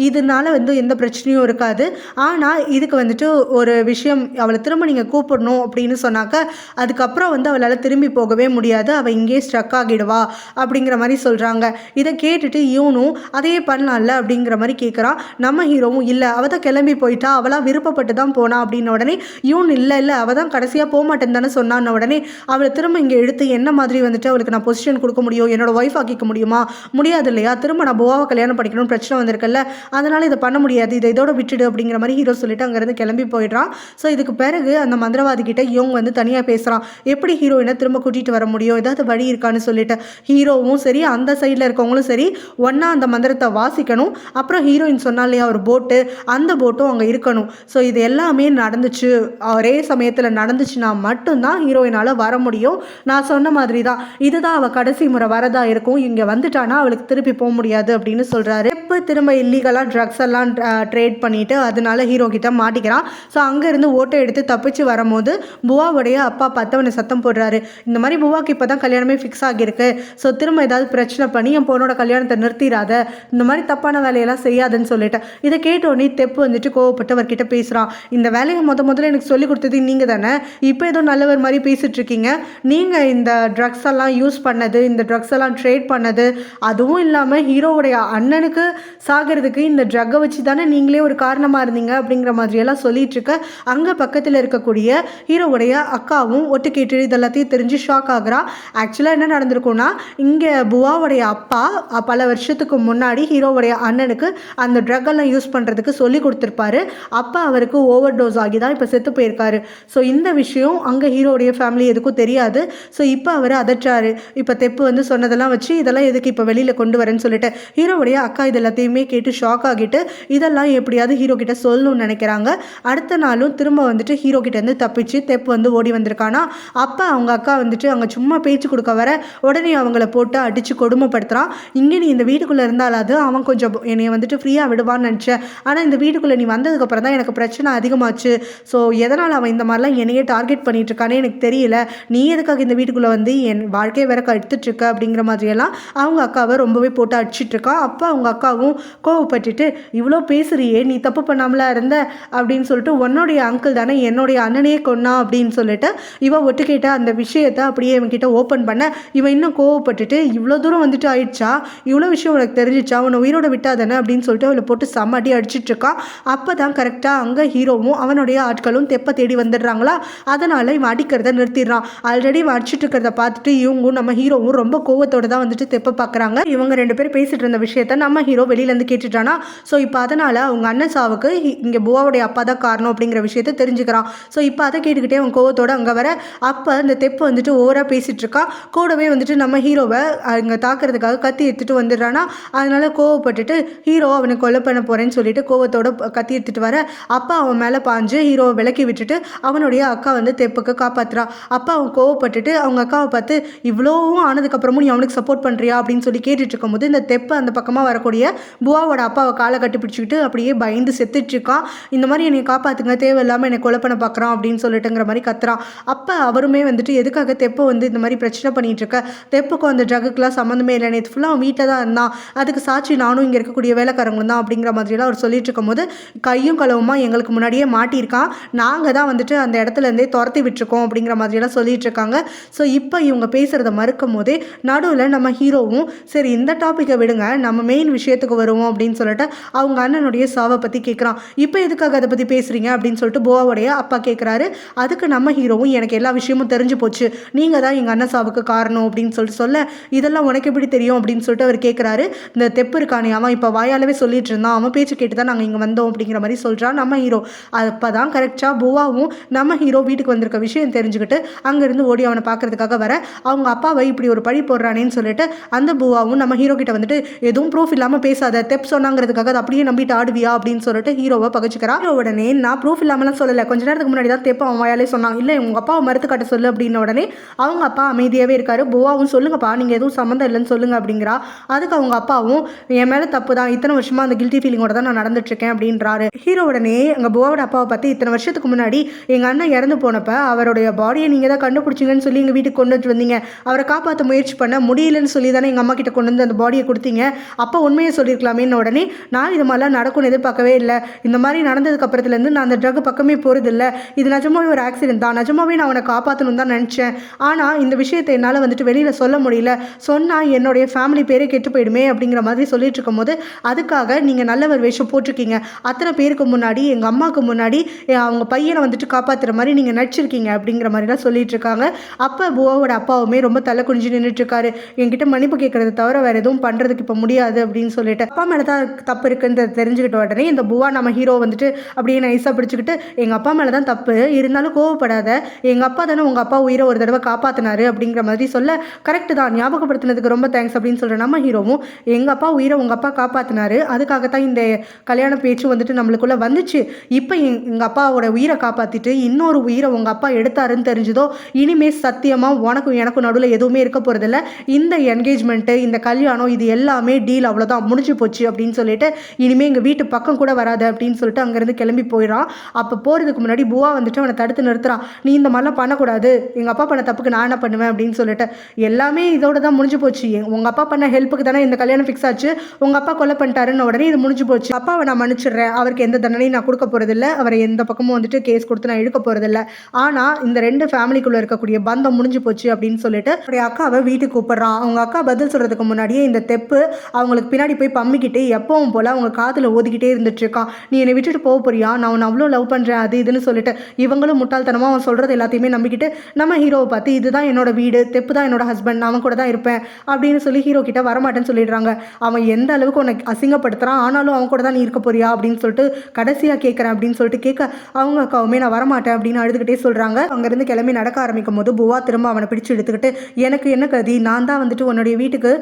இதனால வந்து எந்த பிரச்சனையும் இருக்காது, ஆனால் இதுக்கு வந்துட்டு ஒரு விஷயம், அவளை திரும்ப நீங்கள் கூப்பிடணும் அப்படின்னு சொன்னாக்க அதுக்கப்புறம் வந்து அவளால் திரும்பி போகவே முடியாது, அவள் இங்கே ஸ்ட்ரக் ஆகிடுவா அப்படிங்கிற மாதிரி சொல்கிறாங்க. இதை கேட்டுட்டு இவனும் அதையே பண்ணலாம்ல அப்படிங்கிற மாதிரி கேட்குறான். நம்ம ஹீரோவும் இல்லை அவள் தான் கிளம்பி போயிட்டா, அவளாக விருப்பப்பட்டு தான் போனா அப்படின்ன உடனே இவன் இல்லை இல்லை அவள் தான் கடைசியாக போக மாட்டேன்னு தானே சொன்னான்னு உடனே அவளை திரும்ப இங்கே எடுத்து என்ன மாதிரி வந்துட்டு அவளுக்கு நான் பொசிஷன் கொடுக்க முடியும், என்னோட ஒய்ஃப் ஆக்கிக்க முடியுமா, முடியாது இல்லையா, திரும்ப நான் போவாவை கல்யாணம் படிக்கணும்னு பிரச்சனை வந்திருக்குல்ல, அதனால் இதை பண்ண முடியாது, இதை இதோட விட்டுடு அப்படிங்கிற மாதிரி ஹீரோ சொல்லிட்டு அங்கேருந்து கிளம்பி போயிடுறான். ஸோ இதுக்கு பிறகு அந்த மந்திரவாதி கிட்ட இவங்க வந்து தனியாக பேசுகிறான், எப்படி ஹீரோயினை திரும்ப கூட்டிகிட்டு வர முடியும், ஏதாவது வழி இருக்கான்னு சொல்லிட்டு. ஹீரோவும் சரி அந்த சைடில் இருக்கவங்களும் சரி ஒன்றா அந்த மந்திரத்தை வாசிக்கணும், அப்புறம் ஹீரோயின் சொன்னா இல்லையா ஒரு போட்டு, அந்த போட்டும் அங்கே இருக்கணும். ஸோ இது எல்லாமே நடந்துச்சு, ஒரே சமயத்தில் நடந்துச்சுன்னா மட்டும்தான் ஹீரோயினால் வர முடியும். நான் சொன்ன மாதிரி தான் இதுதான் அவள் கடைசி முறை வரதா இருக்கும், இங்கே வந்துட்டானா அவளுக்கு திருப்பி போக முடியாது அப்படின்னு சொல்கிறாரு. எப்போ திரும்ப இல்லீகலாக ட்ரக்ஸ் எல்லாம் ட்ரேட் பண்ணிட்டு அதனால ஹீரோ கிட்ட மாட்டிக்கிறான். ஸோ அங்கேருந்து ஓட்டை எடுத்து தப்பிச்சு வரும்போது புவாவுடைய அப்பா பத்தவனை சத்தம் போடுறாரு, இந்த மாதிரி புவாக்கு இப்போ தான் கல்யாணமே ஃபிக்ஸ் ஆகியிருக்கு, ஸோ திரும்ப ஏதாவது பிரச்சனை பண்ணி என் பொண்ணோட கல்யாணத்தை நிறுத்திடாத, இந்த மாதிரி தப்பான வேலையெல்லாம் செய்யாதுன்னு சொல்லிட்டேன். இதை கேட்டோடனே தெப்பு வந்துட்டு கோவப்பட்டு அவர்கிட்ட பேசுகிறான், இந்த வேலையை முதல்ல எனக்கு சொல்லி கொடுத்தது நீங்கள் தானே, இப்போ ஏதோ நல்லவர் மாதிரி பேசிகிட்டு இருக்கீங்க, நீங்கள் இந்த ட்ரக்ஸ் எல்லாம் யூஸ் பண்ணது, இந்த ட்ரக்ஸ் எல்லாம் ட்ரேட் பண்ணது, அதுவும் இல்லாமல் ஹீரோவுடைய அண்ணனுக்கு சாகிறதுக்கு இந்த ட்ரக்கை வச்சு தானே நீங்களே ஒரு காரணமாக இருந்தீங்க அப்படிங்கிற மாதிரியெல்லாம் சொல்லிட்டு இருக்க அங்கே பக்கத்தில் இருக்கக்கூடிய ஹீரோவுடைய அக்காவும் ஒட்டு கேட்டு இதெல்லாத்தையும் தெரிஞ்சு ஷாக் ஆகுறா. ஆக்சுவலாக என்ன நடந்திருக்கும்னா இங்கே புவாவுடைய அப்பா பல வருஷத்துக்கு முன்னாடி ஹீரோவுடைய அண்ணனுக்கு அந்த ட்ரக் எல்லாம் யூஸ் பண்ணுறதுக்கு சொல்லி கொடுத்துருப்பாரு, அப்போ அவருக்கு ஓவர் டோஸ் ஆகி தான் இப்போ செத்து போயிருக்காரு. ஸோ இந்த விஷயம் அங்கே ஹீரோடைய ஃபேமிலி எதுக்கும் தெரியாது. ஸோ இப்போ அவர் அதற்றாரு, இப்போ தெப்பு வந்து சொன்னதெல்லாம் வச்சு இதெல்லாம் எதுக்கு இப்போ வெளியில் கொண்டு வரேன்னு சொல்லிட்டு ஹீரோவுடைய அக்கா இது எல்லாத்தையுமே கேட்டு ஷாக் ஆகிட்டு இதெல்லாம் எப்படியாவது ஹீரோ கிட்ட சொல்லணும்னு நினைக்கிறாங்க. அடுத்த நாளும் திரும்ப வந்துட்டு ஹீரோ கிட்ட இருந்து தப்பிச்சு தெப்பு வந்து ஓடி வந்திருக்கானா. அப்போ அவங்க அக்கா வந்துட்டு அங்கே சும்மா பேச்சு கொடுக்க வர உடனே அவங்கள போட்டு அடித்து கொடுமைப்படுத்துகிறான். இங்கே நீ இந்த வீட்டுக்குள்ளே இருந்தாலாவது அவன் கொஞ்சம் என்னை வந்துட்டு ஃப்ரீயாக விடுவான்னு நினச்சேன், ஆனால் இந்த வீட்டுக்குள்ளே நீ வந்ததுக்கப்புறம் தான் எனக்கு பிரச்சனை அதிகமாச்சு, ஸோ எதனால் அவன் இந்த மாதிரிலாம் என்னையே டார்கெட் பண்ணிட்டு இருக்கானே எனக்கு தெரியல, நீ எதுக்காக இந்த வீட்டுக்குள்ளே வந்து என் வாழ்க்கையை வேற கடுத்துட்ருக்க அப்படிங்கிற மாதிரியெல்லாம் அவங்க அக்காவை ரொம்பவே போட்டு அடிச்சிட்டு இருக்கான். அப்போ அவங்க அக்காவும் கோவப்பட்டுட்டு இவ்வளோ பேசுறியே நீ தப்பு பண்ணாமலா இருந்த அப்படின்னு சொல்லிட்டு உன்னுடைய அங்கிள் தானே என்னுடைய அண்ணனையே கொன்னா அப்படின்னு சொல்லிட்டு இவன் ஒட்டு கேட்ட அந்த விஷயத்தை அப்படியே இவன்கிட்ட ஓப்பன் பண்ண இவன் இன்னும் கோவப்பட்டுட்டு இவ்வளோ தூரம் வந்துட்டு ஆயிடுச்சா, இவ்வளோ விஷயம் உனக்கு தெரிஞ்சிச்சா, உன்னை உயிரோட விட்டா தானே அப்படின்னு சொல்லிட்டு அவளை போட்டு சம்மாட்டி அடிச்சிட்டு இருக்கான். அப்போ தான் கரெக்டாக அங்கே ஹீரோவும் அவனுடைய ஆட்களும் தெப்ப தேடி வந்துடுறாங்களா, அதனால் இவன் அடிக்கிறத நிறுத்திடுறான். ஆல்ரெடி இவன் அடிச்சிட்டு இருக்கிறத பார்த்துட்டு இவங்க நம்ம ஹீரோவும் ரொம்ப கோவத்தோடு தான் வந்துட்டு தெப்ப பார்க்குறாங்க. இவங்க 2 பேரும் பேசிட்டு இருந்த விஷயத்த நம்ம ஹீரோ வெளியிலேருந்து கேட்டுட்டானா. ஸோ இப்போ அதனால் அவங்க அண்ணன் சாவுக்கு இங்கே புவாவுடைய அப்பா தான் காரணம் அப்படிங்கிற விஷயத்த தெரிஞ்சுக்கிறான். ஸோ இப்போ அதை கேட்டுக்கிட்டே அவன் கோவத்தோடு அங்கே வர அப்போ இந்த தெப்பு வந்துட்டு ஓவராக பேசிகிட்டு இருக்கா. கூடவே வந்துட்டு நம்ம ஹீரோவை அங்கே தாக்குறதுக்காக கத்தி எடுத்துகிட்டு வந்துடுறானா. அதனால் கோவப்பட்டுட்டு ஹீரோ அவனை கொலை பண்ண போகிறேன்னு சொல்லிட்டு கோவத்தோட கத்தி எடுத்துகிட்டு வர அப்போ அவன் மேலே பாஞ்சு ஹீரோவை விலக்கி விட்டுட்டு அவனுடைய அக்கா வந்து தெப்புக்கு காப்பாற்றுறா. அப்போ அவன் கோவப்பட்டுட்டு அவங்க அக்காவை பார்த்து இவ்வளோவும் ஆனதுக்கப்புறமும் நீ அவனுக்கு சப்போர்ட் பண்ணுறியா அப்படின்னு சொல்லி கேட்டுட்டு இருக்கும்போது இந்த தெப்பு அந்த பக்கமாக வரக்கூடிய புவாவோட அப்பாவை காலை கட்டி பிடிச்சிக்கிட்டு அப்படியே பயந்து செத்துட்டு இருக்கான். இந்த மாதிரி என்னை காப்பாற்றுங்க, தேவையில்லாமல் என்னை கொலை பண்ண பார்க்குறான் அப்படின்னு சொல்லிட்டுங்கிற மாதிரி கத்துறான். அப்போ அவருமே வந்துட்டு எதுக்காக தெப்பை வந்து இந்த மாதிரி பிரச்சனை பண்ணிகிட்டு இருக்க, தெப்புக்கும் அந்த ட்ரக்குக்கெலாம் சம்மந்தமே இல்லை, நேற்று ஃபுல்லாக அவன் வீட்டில் தான் இருந்தான், அதுக்கு சாட்சி நானும் இங்கே இருக்கக்கூடிய வேலைக்காரங்களும் தான் அப்படிங்கிற மாதிரியெல்லாம் அவர் சொல்லிட்டு இருக்கும்போது, கையும் களவுமா எங்களுக்கு முன்னாடியே மாட்டியிருக்கான், நாங்கள் தான் வந்துட்டு அந்த இடத்துலேருந்தே துரத்தி விட்டுருக்கோம் அப்படிங்கிற மாதிரியெல்லாம் சொல்லிட்டு இருக்காங்க. ஸோ இப்போ இவங்க பேசுகிறத மறுக்கும் போதே நடுவில் நம்ம ஹீரோவும் சரி இந்த டாப்பிக்கை விடுங்க, நம்ம மெயின் விஷயத்துக்கு வருவோம் அப்படின்னு சொல்லிட்டு அவங்க அண்ணனுடைய சாவை பற்றி கேட்குறான். இப்போ எதுக்காக அதை பற்றி பேசுகிறீங்க அப்படின்னு சொல்லிட்டு போவாவுடைய அப்பா கேட்குறாரு. அதுக்கு நம்ம ஹீரோவும் எனக்கு எல்லா விஷயமும் தெரிஞ்சு போச்சு, நீங்கள் தான் எங்கள் அண்ணன் சாவுக்கு காரணம் அப்படின்னு சொல்லிட்டு சொல்ல, இதெல்லாம் உனக்கு எப்படி தெரியும் அப்படின்னு சொல்லிட்டு அவர் கேட்குறாரு. இந்த தெப்பு இருக்கானே அவன் இப்போ வாயாலவே சொல்லிட்டு இருந்தான், அவன் பேச்சு கேட்டு தான் நாங்கள் இங்கே வந்தோம் அப்படிங்கிற மாதிரி சொல்கிறான் நம்ம ஹீரோ. அப்போ தான் கரெக்டாக பூவாவும் நம்ம ஹீரோ வீட்டுக்கு வந்திருக்க விஷயம் தெரிஞ்சுக்கிட்டு அங்கேருந்து ஓடி அவனை பார்க்கறதுக்காக வர, அவங்க அப்பாவை இப்படி ஒரு பழி போடுறானேன்னு சொல்லிட்டு அந்த பூவாவும் நம்ம ஹீரோ கிட்ட வந்துட்டு எதுவும் ப்ரூஃப் இல்லாமல் பேசாத, தெப் சொன்னாங்கிறதுக்காக அதை அப்படியே நம்பிட்டு ஆடுவியா அப்படின்னு சொல்லிட்டு ஹீரோவை பகச்சுக்கிறான். ஹீரோ உடனே நான் ப்ரூஃப் இல்லாமலாம் சொல்லலை, கொஞ்ச நேரத்துக்கு முன்னாடி தான் தெப்பு அவன் வாயாலே சொன்னான், இல்லை உங்கள் அப்பாவை மறுத்து காட்ட சொல்லு அப்படின்ன உடனே அவங்க அப்பா அமைதியாகவே இருக்காரு. பூவாவும் சொல்லுங்கப்பா நீங்கள் எதுவும் சம்மந்தம் இல்லைன்னு சொல்லுங்க அப்படிங்கிறா. அதுக்கு அவங்க அப்பாவும் என் மேலே தப்பு தான், இத்தனை வருஷமாக அந்த கில்ட்டி ஃபீலிங்கோட தான் நான் நடந்துட்டுருக்கேன் அப்படின்றாரு. ஹீரோ உடனே எங்கள் பூவாவோட அப்பாவை பற்றி இத்தனை வருஷத்துக்கு முன்னாடி எங்கள் அண்ணன் இறந்து போனப்போ அவருடைய பாடியை நீங்கள் தான் கண்டுபிடிச்சிங்கன்னு சொல்லி எங்கள் வீட்டுக்கு கொண்டு வந்து வந்தீங்க, அவரை காப்பாற்ற முயற்சி பண்ண முடியலன்னு சொல்லி தானே எங்கள் அம்மா கிட்ட கொண்டு வந்து அந்த பாடியை கொடுத்தீங்க, அப்போ உண்மையை சொல்லியிருக்கலாமேன்னு உடனே நான் இது மாதிரிலாம் நடக்கும்னு எதிர்பார்க்கவே இல்லை, இந்த மாதிரி நடந்ததுக்கு அப்புறத்துலேருந்து நான் அந்த ட்ரக் பக்கமே போகிறதில்ல, இது நிஜமாவே ஒரு ஆக்சிடென்ட் தான், நிஜமாவே நான் அவனை காப்பாற்றணும் தான் நினச்சேன், ஆனால் இந்த விஷயத்தை என்னால் வந்துட்டு வெளியில் சொல்ல முடியல, சொன்னால் என்னுடைய ஃபேமிலி பேரே கெட்டு போயிடுமே அப்படிங்கிற மாதிரி சொல்லிட்டு இருக்கும் போது, அதுக்காக நீங்கள் நல்லவர் வேஷம் போட்டிருக்கீங்க, அத்தனை பேருக்கு முன்னாடி எங்கள் அம்மாவுக்கு முன்னாடி அவங்க பையனை வந்துட்டு காப்பாற்றுற மாதிரி நீங்கள் நடிச்சிருக்கீங்க அப்படிங்கிற மாதிரிலாம் சொல்லிட்டு இருக்காங்க. அப்போ பூவாவோட அப்பாவுமே ரொம்ப தலை குனிஞ்சு நின்றுட்டு இருக்காரு. என்கிட்ட மன்னிப்பு கேட்கறத தவிர வேறு எதுவும் பண்ணுறதுக்கு இப்போ முடியாது அப்படின்னு சொல்லிட்டு அப்பா மேலே தான் தப்பு இருக்குன்னு தெரிஞ்சுக்கிட்ட உடனே இந்த பூவா நம்ம ஹீரோ வந்துட்டு அப்படியே நைஸாக பிடிச்சிக்கிட்டு எங்கள் அப்பா மேலே தான் தப்பு, இருந்தாலும் கோவப்படாத, எங்கள் அப்பா தானே உங்கள் அப்பா உயிரை ஒரு தடவை காப்பாற்றினாரு அப்படிங்கிற மாதிரி சொல்ல, கரெக்டு தான், ஞாபகப்படுத்தினதுக்கு ரொம்ப தேங்க்ஸ் அப்படின்னு சொல்கிற நம்ம ஹீரோவும் எங்கள் அப்பா உயிரை உங்கள் அப்பா காப்பாற்றினாரு, அதுக்காகத்தான் இந்த கல்யாண பேச்சு வந்துட்டு நம்மளுக்குள்ளே வந்துச்சு, இப்போ எங்கள் அப்பாவோட உயிரை காப்பாற்றிட்டு இன்னொரு உயிரை உங்கள் அப்பா எடுத்தாருன்னு தெரிஞ்சதோ இனிமேல் சத்தியமாக உனக்கும் எனக்கும் நடுவில் எதுவுமே இருக்க போகிறதில்ல, இந்த என்கேஜ்மெண்ட்டு இந்த கல்யாணம் இது எல்லாமே டீல் அவ்வளோதான் முடிஞ்சு போச்சு அப்படின்னு சொல்லிட்டு இனிமேல் எங்கள் வீட்டு பக்கம் கூட வராது அப்படின்னு சொல்லிட்டு அங்கேருந்து கிளம்பி போயிடான். அப்போ போகிறதுக்கு முன்னாடி பூவா வந்துட்டு அவனை தடுத்து நிறுத்துறான். நீ இந்த மாதிரிலாம் பண்ணக்கூடாது, எங்கள் அப்பா பண்ண தப்புக்கு நான் என்ன பண்ணுவேன் அப்படின்னு சொல்லிட்டு, எல்லாமே இதோட தான் முடிஞ்சு போச்சு, உங்கள் அப்பா பண்ண ஹெல்ப்புக்கு தானே இந்த கல்யாணம் ஃபிக்ஸ் ஆச்சு, உங்கள் அப்பா கொலை பண்ணிட்டாருன்னு உடனே இது முடிஞ்சு போச்சு, அப்பாவை நான் மன்னிச்சிடுறேன், அவருக்கு எந்த தண்டனையும் நான் கொடுக்க போகிறதில்ல, அவரை எந்த பக்கமும் வந்துட்டு கேஸ் கொடுத்து நான் இழுக்க போகிறதில்ல, ஆனால் இந்த ரெண்டு ஃபேமிலிக்குள்ளே இருக்கக்கூடிய பந்தம் முடிஞ்சு போச்சு அப்படின்னு சொல்லிட்டு அவருடைய அக்காவை வீட்டுக்கு கூப்பிட்றான். அவங்க அக்கா பதில் சொல்கிறதுக்கு முன்னாடியே இந்த தெப்பு அவங்களுக்கு பின்னாடி போய் பம்மிக்கிட்டு எப்பவும் போல் அவங்க காதில் ஓதிக்கிட்டே இருந்துட்டு இருக்கான். நீ என்னை விட்டுட்டு போக போறியா, நான் உன்னை அவ்வளோ லவ் பண்ணுறேன் அது இதுன்னு சொல்லிட்டு இவங்களும் முட்டாள்தனமாக அவன் சொல்கிறது எல்லாத்தையுமே நம்பிக்கிட்டு நம்ம ஹீரோவை பார்த்து இதுதான் என்னோட வீடு, தெப்பு தான் என்னோட ஹஸ்பண்ட், நான் அவன் கூட தான் இருப்பேன் அப்படின்னு சொல்லி ஹீரோ கிட்ட வரமாட்டேன்னு சொல்லிடுறாங்க. அவன் எந்த அளவுக்கு உனக்கு அசிங்கப்படுத்துகிறான், ஆனாலும் அவன் கூட தான் நீ இருக்க போறியா அப்படின்னு சொல்லிட்டு கடைசியாக கேட்குறேன் அப்படின்னு சொல்லிட்டு கேட்க அவங்க அக்காவுமே நான் வரமாட்டேன் அப்படின்னு அழுதுகிட்டே சொல்கிறாங்க. அங்கேருந்து கிளம்பி நடக்க ஆரம்பிக்கும் போது பூவா திரும்ப அவனை பிடிச்சி எடுத்துக்கிட்டு எனக்கு என்ன கதி, நான் தான் வந்துட்டு உன்னுடைய வீட்டுக்கு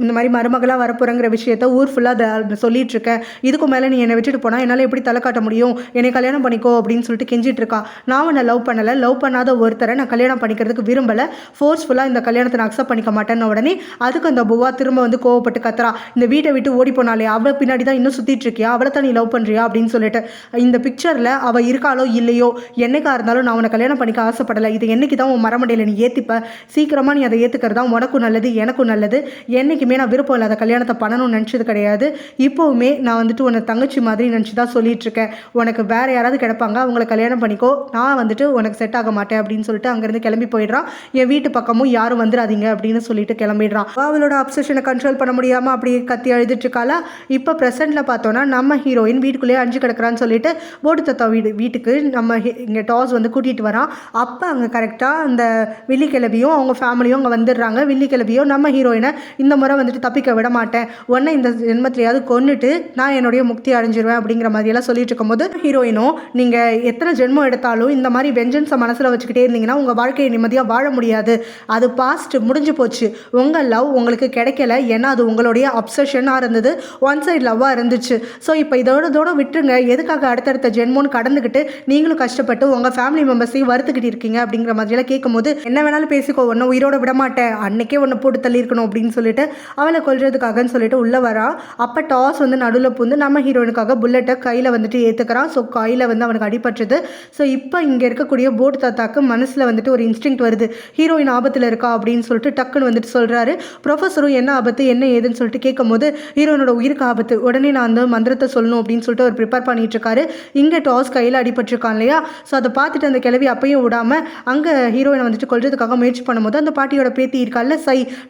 இந்த மாதிரி மருமகளாக வரப்போகிறங்கிற விஷயத்த ஊர் ஃபுல்லாக சொல்லிட்டு இருக்கேன், இதுக்கு மேலே நீ என்னை விட்டுட்டு போனால் என்னால் எப்படி தலை காட்ட முடியும், என்னை கல்யாணம் பண்ணிக்கோ அப்படின்னு சொல்லிட்டு கெஞ்சிட்டு இருக்கா. நான் உன்னை லவ் பண்ணலை, லவ் பண்ணாத ஒருத்தரை நான் கல்யாணம் பண்ணிக்கிறதுக்கு விரும்பலை, ஃபோர்ஸ்ஃபுல்லாக இந்த கல்யாணத்தை நான் அக்செப்ட் பண்ணிக்க மாட்டேன்னு உடனே அதுக்கு அந்த பூவா திரும்ப வந்து கோவப்பட்டு கத்துறா. இந்த வீட்டை விட்டு ஓடி போனாலே அவளை பின்னாடி தான் இன்னும் சுற்றிட்டு இருக்கியா, அவளை தான் நீ லவ் பண்ணுறியா அப்படின்னு சொல்லிட்டு, இந்த பிக்சரில் அவள் இருக்காளோ இல்லையோ என்னைக்கா இருந்தாலும் நான் உன்னை கல்யாணம் பண்ணிக்க ஆசைப்படலை, இது என்னைக்கு தான் உன் மரமண்டையில் நீ ஏற்றிப்ப, சீக்கிரமாக நீ அதை ஏற்றுக்கிறது தான் உனக்கும் நல்லது எனக்கும் நல்லது, என்றைக்குமே நான் விருப்பம் இல்லாத கல்யாணத்தை பண்ணணும்னு நினச்சது கிடையாது, இப்போவுமே நான் வந்துட்டு உன்னை தங்கச்சி மாதிரி நினச்சி தான் சொல்லிட்டு இருக்கேன், உனக்கு வேறு யாராவது கிடப்பாங்க அவங்கள கல்யாணம் பண்ணிக்கோ, நான் வந்துட்டு உனக்கு செட் ஆக மாட்டேன் அப்படின்னு சொல்லிட்டு அங்கேருந்து கிளம்பி போயிடுறான். என் வீட்டு பக்கமும் யாரும் வந்துடாதீங்க அப்படின்னு சொல்லிட்டு கிளம்பிடுறான். அவளோட அப்சஷனை கண்ட்ரோல் பண்ண முடியாமல் அப்படியே கத்தி அழுதுட்டு இருக்காளா. இப்போ ப்ரெசென்ட்டில் பார்த்தோன்னா நம்ம ஹீரோயின் வீட்டுக்குள்ளேயே அஞ்சு கிடக்குறான்னு சொல்லிட்டு போட்டு தத்தா வீட்டுக்கு நம்ம இங்கே டாஸ் வந்து கூட்டிகிட்டு வரான். அப்போ அங்கே கரெக்டாக அந்த வெள்ளிக்கிழவியும் அவங்க ஃபேமிலியும் அங்கே வந்துடுறாங்க. வெள்ளிக்கிழவியும் நம்ம ஹீரோயினை இந்த முறை வந்துட்டு தப்பிக்க விட மாட்டேன், உடனே இந்த ஜென்மத்திலையாவது கொன்னுட்டு நான் என்னுடைய முக்தி அடைஞ்சிருவேன் அப்படிங்கிற மாதிரியெல்லாம் சொல்லிட்டு இருக்கும்போது ஹீரோயினும் நீங்கள் எத்தனை ஜென்மம் எடுத்தாலும் இந்த மாதிரி வெஞ்சன்ஸை மனசில் வச்சுக்கிட்டே இருந்தீங்கன்னா உங்கள் வாழ்க்கையை நிம்மதியாக வாழ முடியாது, அது பாஸ்ட் முடிஞ்சு போச்சு, உங்கள் லவ் உங்களுக்கு கிடைக்கல, ஏன்னா அது உங்களுடைய அப்சஷனாக இருந்தது, ஒன் சைடு லவ்வாக இருந்துச்சு, ஸோ இப்போ இதோட விட்டுருங்க, எதுக்காக அடுத்தடுத்த ஜென்மோன்னு கடந்துக்கிட்டு நீங்களும் கஷ்டப்பட்டு உங்கள் ஃபேமிலி மெம்பர்ஸையும் வருத்துக்கிட்டு இருக்கீங்க அப்படிங்கிற மாதிரியெல்லாம் கேட்கும்போது என்ன வேணாலும் பேசிக்கோ, ஒன்றை உயிரோட விட மாட்டேன், அன்னைக்கே ஒன்று போட்டு தள்ளியிருக்கணும் அப்படின்னு சொல்லிட்டு அவளை கொல்றதுக்காகன்னு சொல்லிட்டு உள்ளே வரா. அப்போ டாஸ் வந்து நடுவில் பூந்து நம்ம ஹீரோயினுக்காக புல்லட்டை கையில் வந்துட்டு ஏற்றுக்கிறான். ஸோ கையில் வந்து அவனுக்கு அடிபட்டுது. ஸோ இப்போ இங்கே இருக்கக்கூடிய போட் தாத்தாக்கு மனசில் வந்துட்டு ஒரு இன்ஸ்டிங்க்ட் வருது, ஹீரோயின் ஆபத்தில் இருக்கா, இருக்கா அப்படின்னு சொல்லிட்டு டக்குன்னு வந்துட்டு சொல்கிறாரு. ப்ரொஃபஸரும் என்ன ஆபத்து என்ன ஏதுன்னு சொல்லிட்டு கேட்கும்போது ஹீரோயினோட உயிருக்கு ஆபத்து, உடனே நான் அந்த மந்திரத்தை சொல்லணும் அப்படின்னு சொல்லிட்டு அவர் ப்ரிப்பேர் பண்ணிட்டு இருக்காரு. இங்கே டாஸ் கையில் அடிபட்டிருக்கான் இல்லையா, ஸோ அதை பார்த்துட்டு அந்த கிளவி அப்பையும் விடாமல் அங்கே ஹீரோயினை வந்துட்டு கொல்றதுக்காக முயற்சி பண்ணும்போது அந்த பாட்டியோட பேத்தி இருக்கால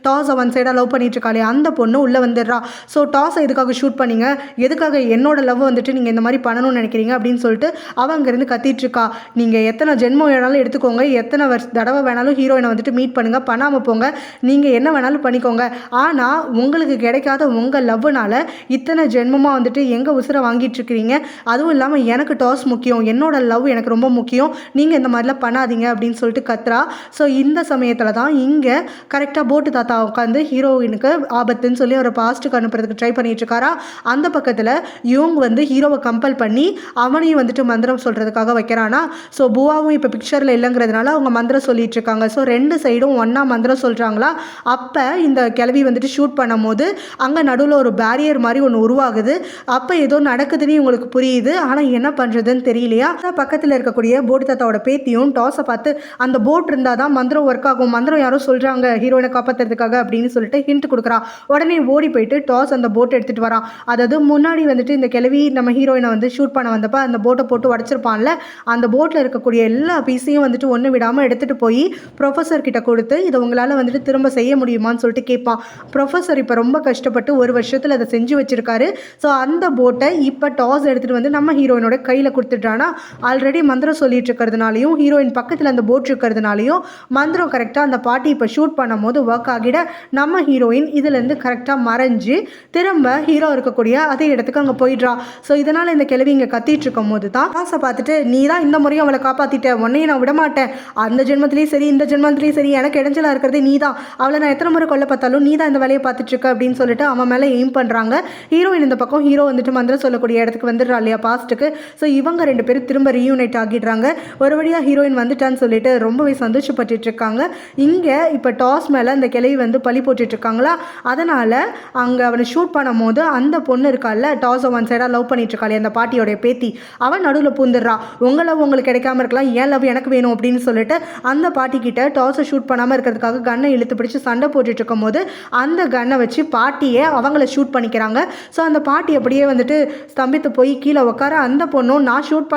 டாஸ் அவன் சைடாக லவ் பண்ணிட்டு இருக்காளே அந்த பொண்ணு உள்ளே வந்துடுறா. ஸோ டாஸை எதுக்காக ஷூட் பண்ணீங்க, எதுக்காக என்னோட லவ் வந்துட்டு நீங்கள் இந்த மாதிரி பண்ணணும்னு நினைக்கிறீங்க அப்படின்னு சொல்லிட்டு அவன் அங்கேருந்து கத்திட்டு இருக்கா. நீங்கள் எத்தனை ஜென்மம் வேணாலும் எடுத்துக்கோங்க, எத்தனை தடவை வேணாலும் ஹீரோயினை வந்துட்டு மீட் பண்ணுங்க, பண்ணாமல் போங்க, நீங்கள் என்ன வேணாலும் பண்ணிக்கோங்க, ஆனால் உங்களுக்கு கிடைக்காத உங்கள் லவ்னால இத்தனை ஜென்மமாக வந்துட்டு எங்கள் உசுரை வாங்கிட்டு இருக்கிறீங்க. அதுவும் இல்லாமல் எனக்கு டாஸ் முக்கியம், என்னோட லவ் எனக்கு ரொம்ப முக்கியம், நீங்கள் இந்த மாதிரிலாம் பண்ணாதீங்க அப்படின்னு சொல்லிட்டு கத்துறா. ஸோ இந்த சமயத்தில் தான் இங்கே கரெக்டாக போட்டு தாத்தா உட்காந்து ஹீரோயினுக்கு ஆபத்துன்னு சொல்லி ஒரு பாஸ்ட்டுக்கு அனுப்புறதுக்கு ட்ரை பண்ணிட்டு இருக்காரா. அந்த பக்கத்தில் இவங்க வந்து ஹீரோவை கம்பல் பண்ணி அவனையும் வந்துட்டு மந்திரம் சொல்கிறதுக்காக வைக்கிறானா. ஸோ புவாவும் இப்போ பிக்சரில் இல்லைங்கிறதுனால அவங்க மந்திரம் சொல்லிட்டு இருக்காங்க. ஸோ ரெண்டு சைடும் ஒன்றா மந்திரம் சொல்கிறாங்களா. அப்போ இந்த கிளவி வந்துட்டு ஷூட் பண்ணும் போது அங்கே நடுவில் ஒரு பேரியர் மாதிரி ஒன்று உருவாகுது. அப்போ ஏதோ நடக்குதுன்னு இவங்களுக்கு புரியுது, ஆனால் என்ன பண்ணுறதுன்னு தெரியலையா. பக்கத்தில் இருக்கக்கூடிய போட்டு தாத்தாவோட பேத்தியும் டாஸை பார்த்து அந்த போட் இருந்தால் தான் மந்திரம் ஒர்க் ஆகும், மந்திரம் யாரோ சொல்கிறாங்க ஹீரோயினை காப்பாற்றுறதுக்காக அப்படின்னு சொல்லிட்டு ஹிண்ட் கொடுக்குறா. உடனே ஓடி போயிட்டு டாஸ் அந்த போட்டை எடுத்துகிட்டு வரான். அதாவது முன்னாடி வந்துட்டு இந்த கிளவி நம்ம ஹீரோயினை வந்து ஷூட் பண்ண வந்தப்போ அந்த போட்டை போட்டு உடச்சிருப்பான்ல, அந்த போட்டில் இருக்கக்கூடிய எல்லா பீஸையும் வந்துட்டு ஒன்று விடாமல் எடுத்துகிட்டு போய் ப்ரொஃபஸர் கிட்ட கொடுத்து இதை உங்களால் வந்துட்டு திரும்ப செய்ய முடியுமான்னு சொல்லிட்டு கேட்பான். ப்ரொஃபஸர் இப்போ ரொம்ப கஷ்டப்பட்டு ஒரு வருஷத்தில் அதை செஞ்சு வச்சிருக்காரு. ஸோ அந்த போட்டை இப்போ டாஸ் எடுத்துகிட்டு வந்து நம்ம ஹீரோயினோட கையில் கொடுத்துட்றானா. ஆல்ரெடி மந்திரம் சொல்லிட்டு இருக்கிறதுனாலையும் ஹீரோயின் பக்கத்தில் அந்த போட் இருக்கிறதுனாலையும் மந்திரம் கரெக்டாக அந்த பாட்டி இப்போ ஷூட் பண்ணும் போது ஒர்க் ஆகிட நம்ம ஹீரோயின் இதுலேருந்து கரெக்டாக மறைஞ்சு திரும்ப ஹீரோ இருக்கக்கூடிய அதே இடத்துக்கு அங்கே போயிடுறா. ஸோ இதனால் இந்த கிழவி இங்கே கத்திட்டு இருக்கும் போது தான் டாஸை பார்த்துட்டு நீ தான் இந்த முறையும் அவளை காப்பாற்றிட்ட, உன்னையும் நான் விடமாட்டேன், அந்த ஜென்மத்திலையும் சரி இந்த ஜென்மத்திலையும் சரி எனக்கு இடைஞ்சலாக இருக்கிறதே நீ தான், அவளை நான் எத்தனை முறை கொல்ல பார்த்தாலும் நீ தான் இந்த வேலையை பார்த்துட்டு இருக்க அப்படின்னு சொல்லிட்டு அவன் மேலே எய்ம் பண்ணுறாங்க. ஹீரோயின் இந்த பக்கம் ஹீரோ வந்துட்டு மந்திரம் சொல்லக்கூடிய இடத்துக்கு வந்துடுறா இல்லையா பாஸ்ட்டுக்கு. ஸோ இவங்க ரெண்டு பேரும் திரும்ப ரீயூனைட் ஆகிடுறாங்க. ஒரு வழியாக ஹீரோயின் வந்துட்டான்னு சொல்லிட்டு ரொம்பவே சந்தோஷப்பட்டு இருக்காங்க. இங்கே இப்போ டாஸ் மேலே அந்த கிளவி வந்து பழி போட்டுட்டு இருக்காங்களா. அதனால் அங்கே அவனை ஷூட் பண்ணும் போது அந்த பொண்ணு இருக்கால டாஸ் ஒன் சைடாக லவ் பண்ணிட்டு இருக்காளே அந்த பாட்டியோடைய பேத்தி, அவன் நடுவில் பூந்துடுறா. உங்கள் லவ் உங்களுக்கு கிடைக்காம இருக்கலாம், ஏன் லவ் எனக்கு வேணும் அப்படின்னு சொல்லிட்டு அந்த பாட்டி கிட்ட டாஸை ஷூட் பண்ணாமல் இருக்கிறதுக்காக கன்னை இழுத்து பிடிச்சி சண்டை போட்டுட்டு இருக்கும் போது அந்த கன்னை வச்சு பாட்டியை அவங்கள ஷூட் பண்ணிக்கிறாங்க. ஸோ அந்த பாட்டி அப்படியே வந்துட்டு ஸ்தம்பித்து போய் கீழே உட்கார அந்த பொண்ணும் நான் ஷூட்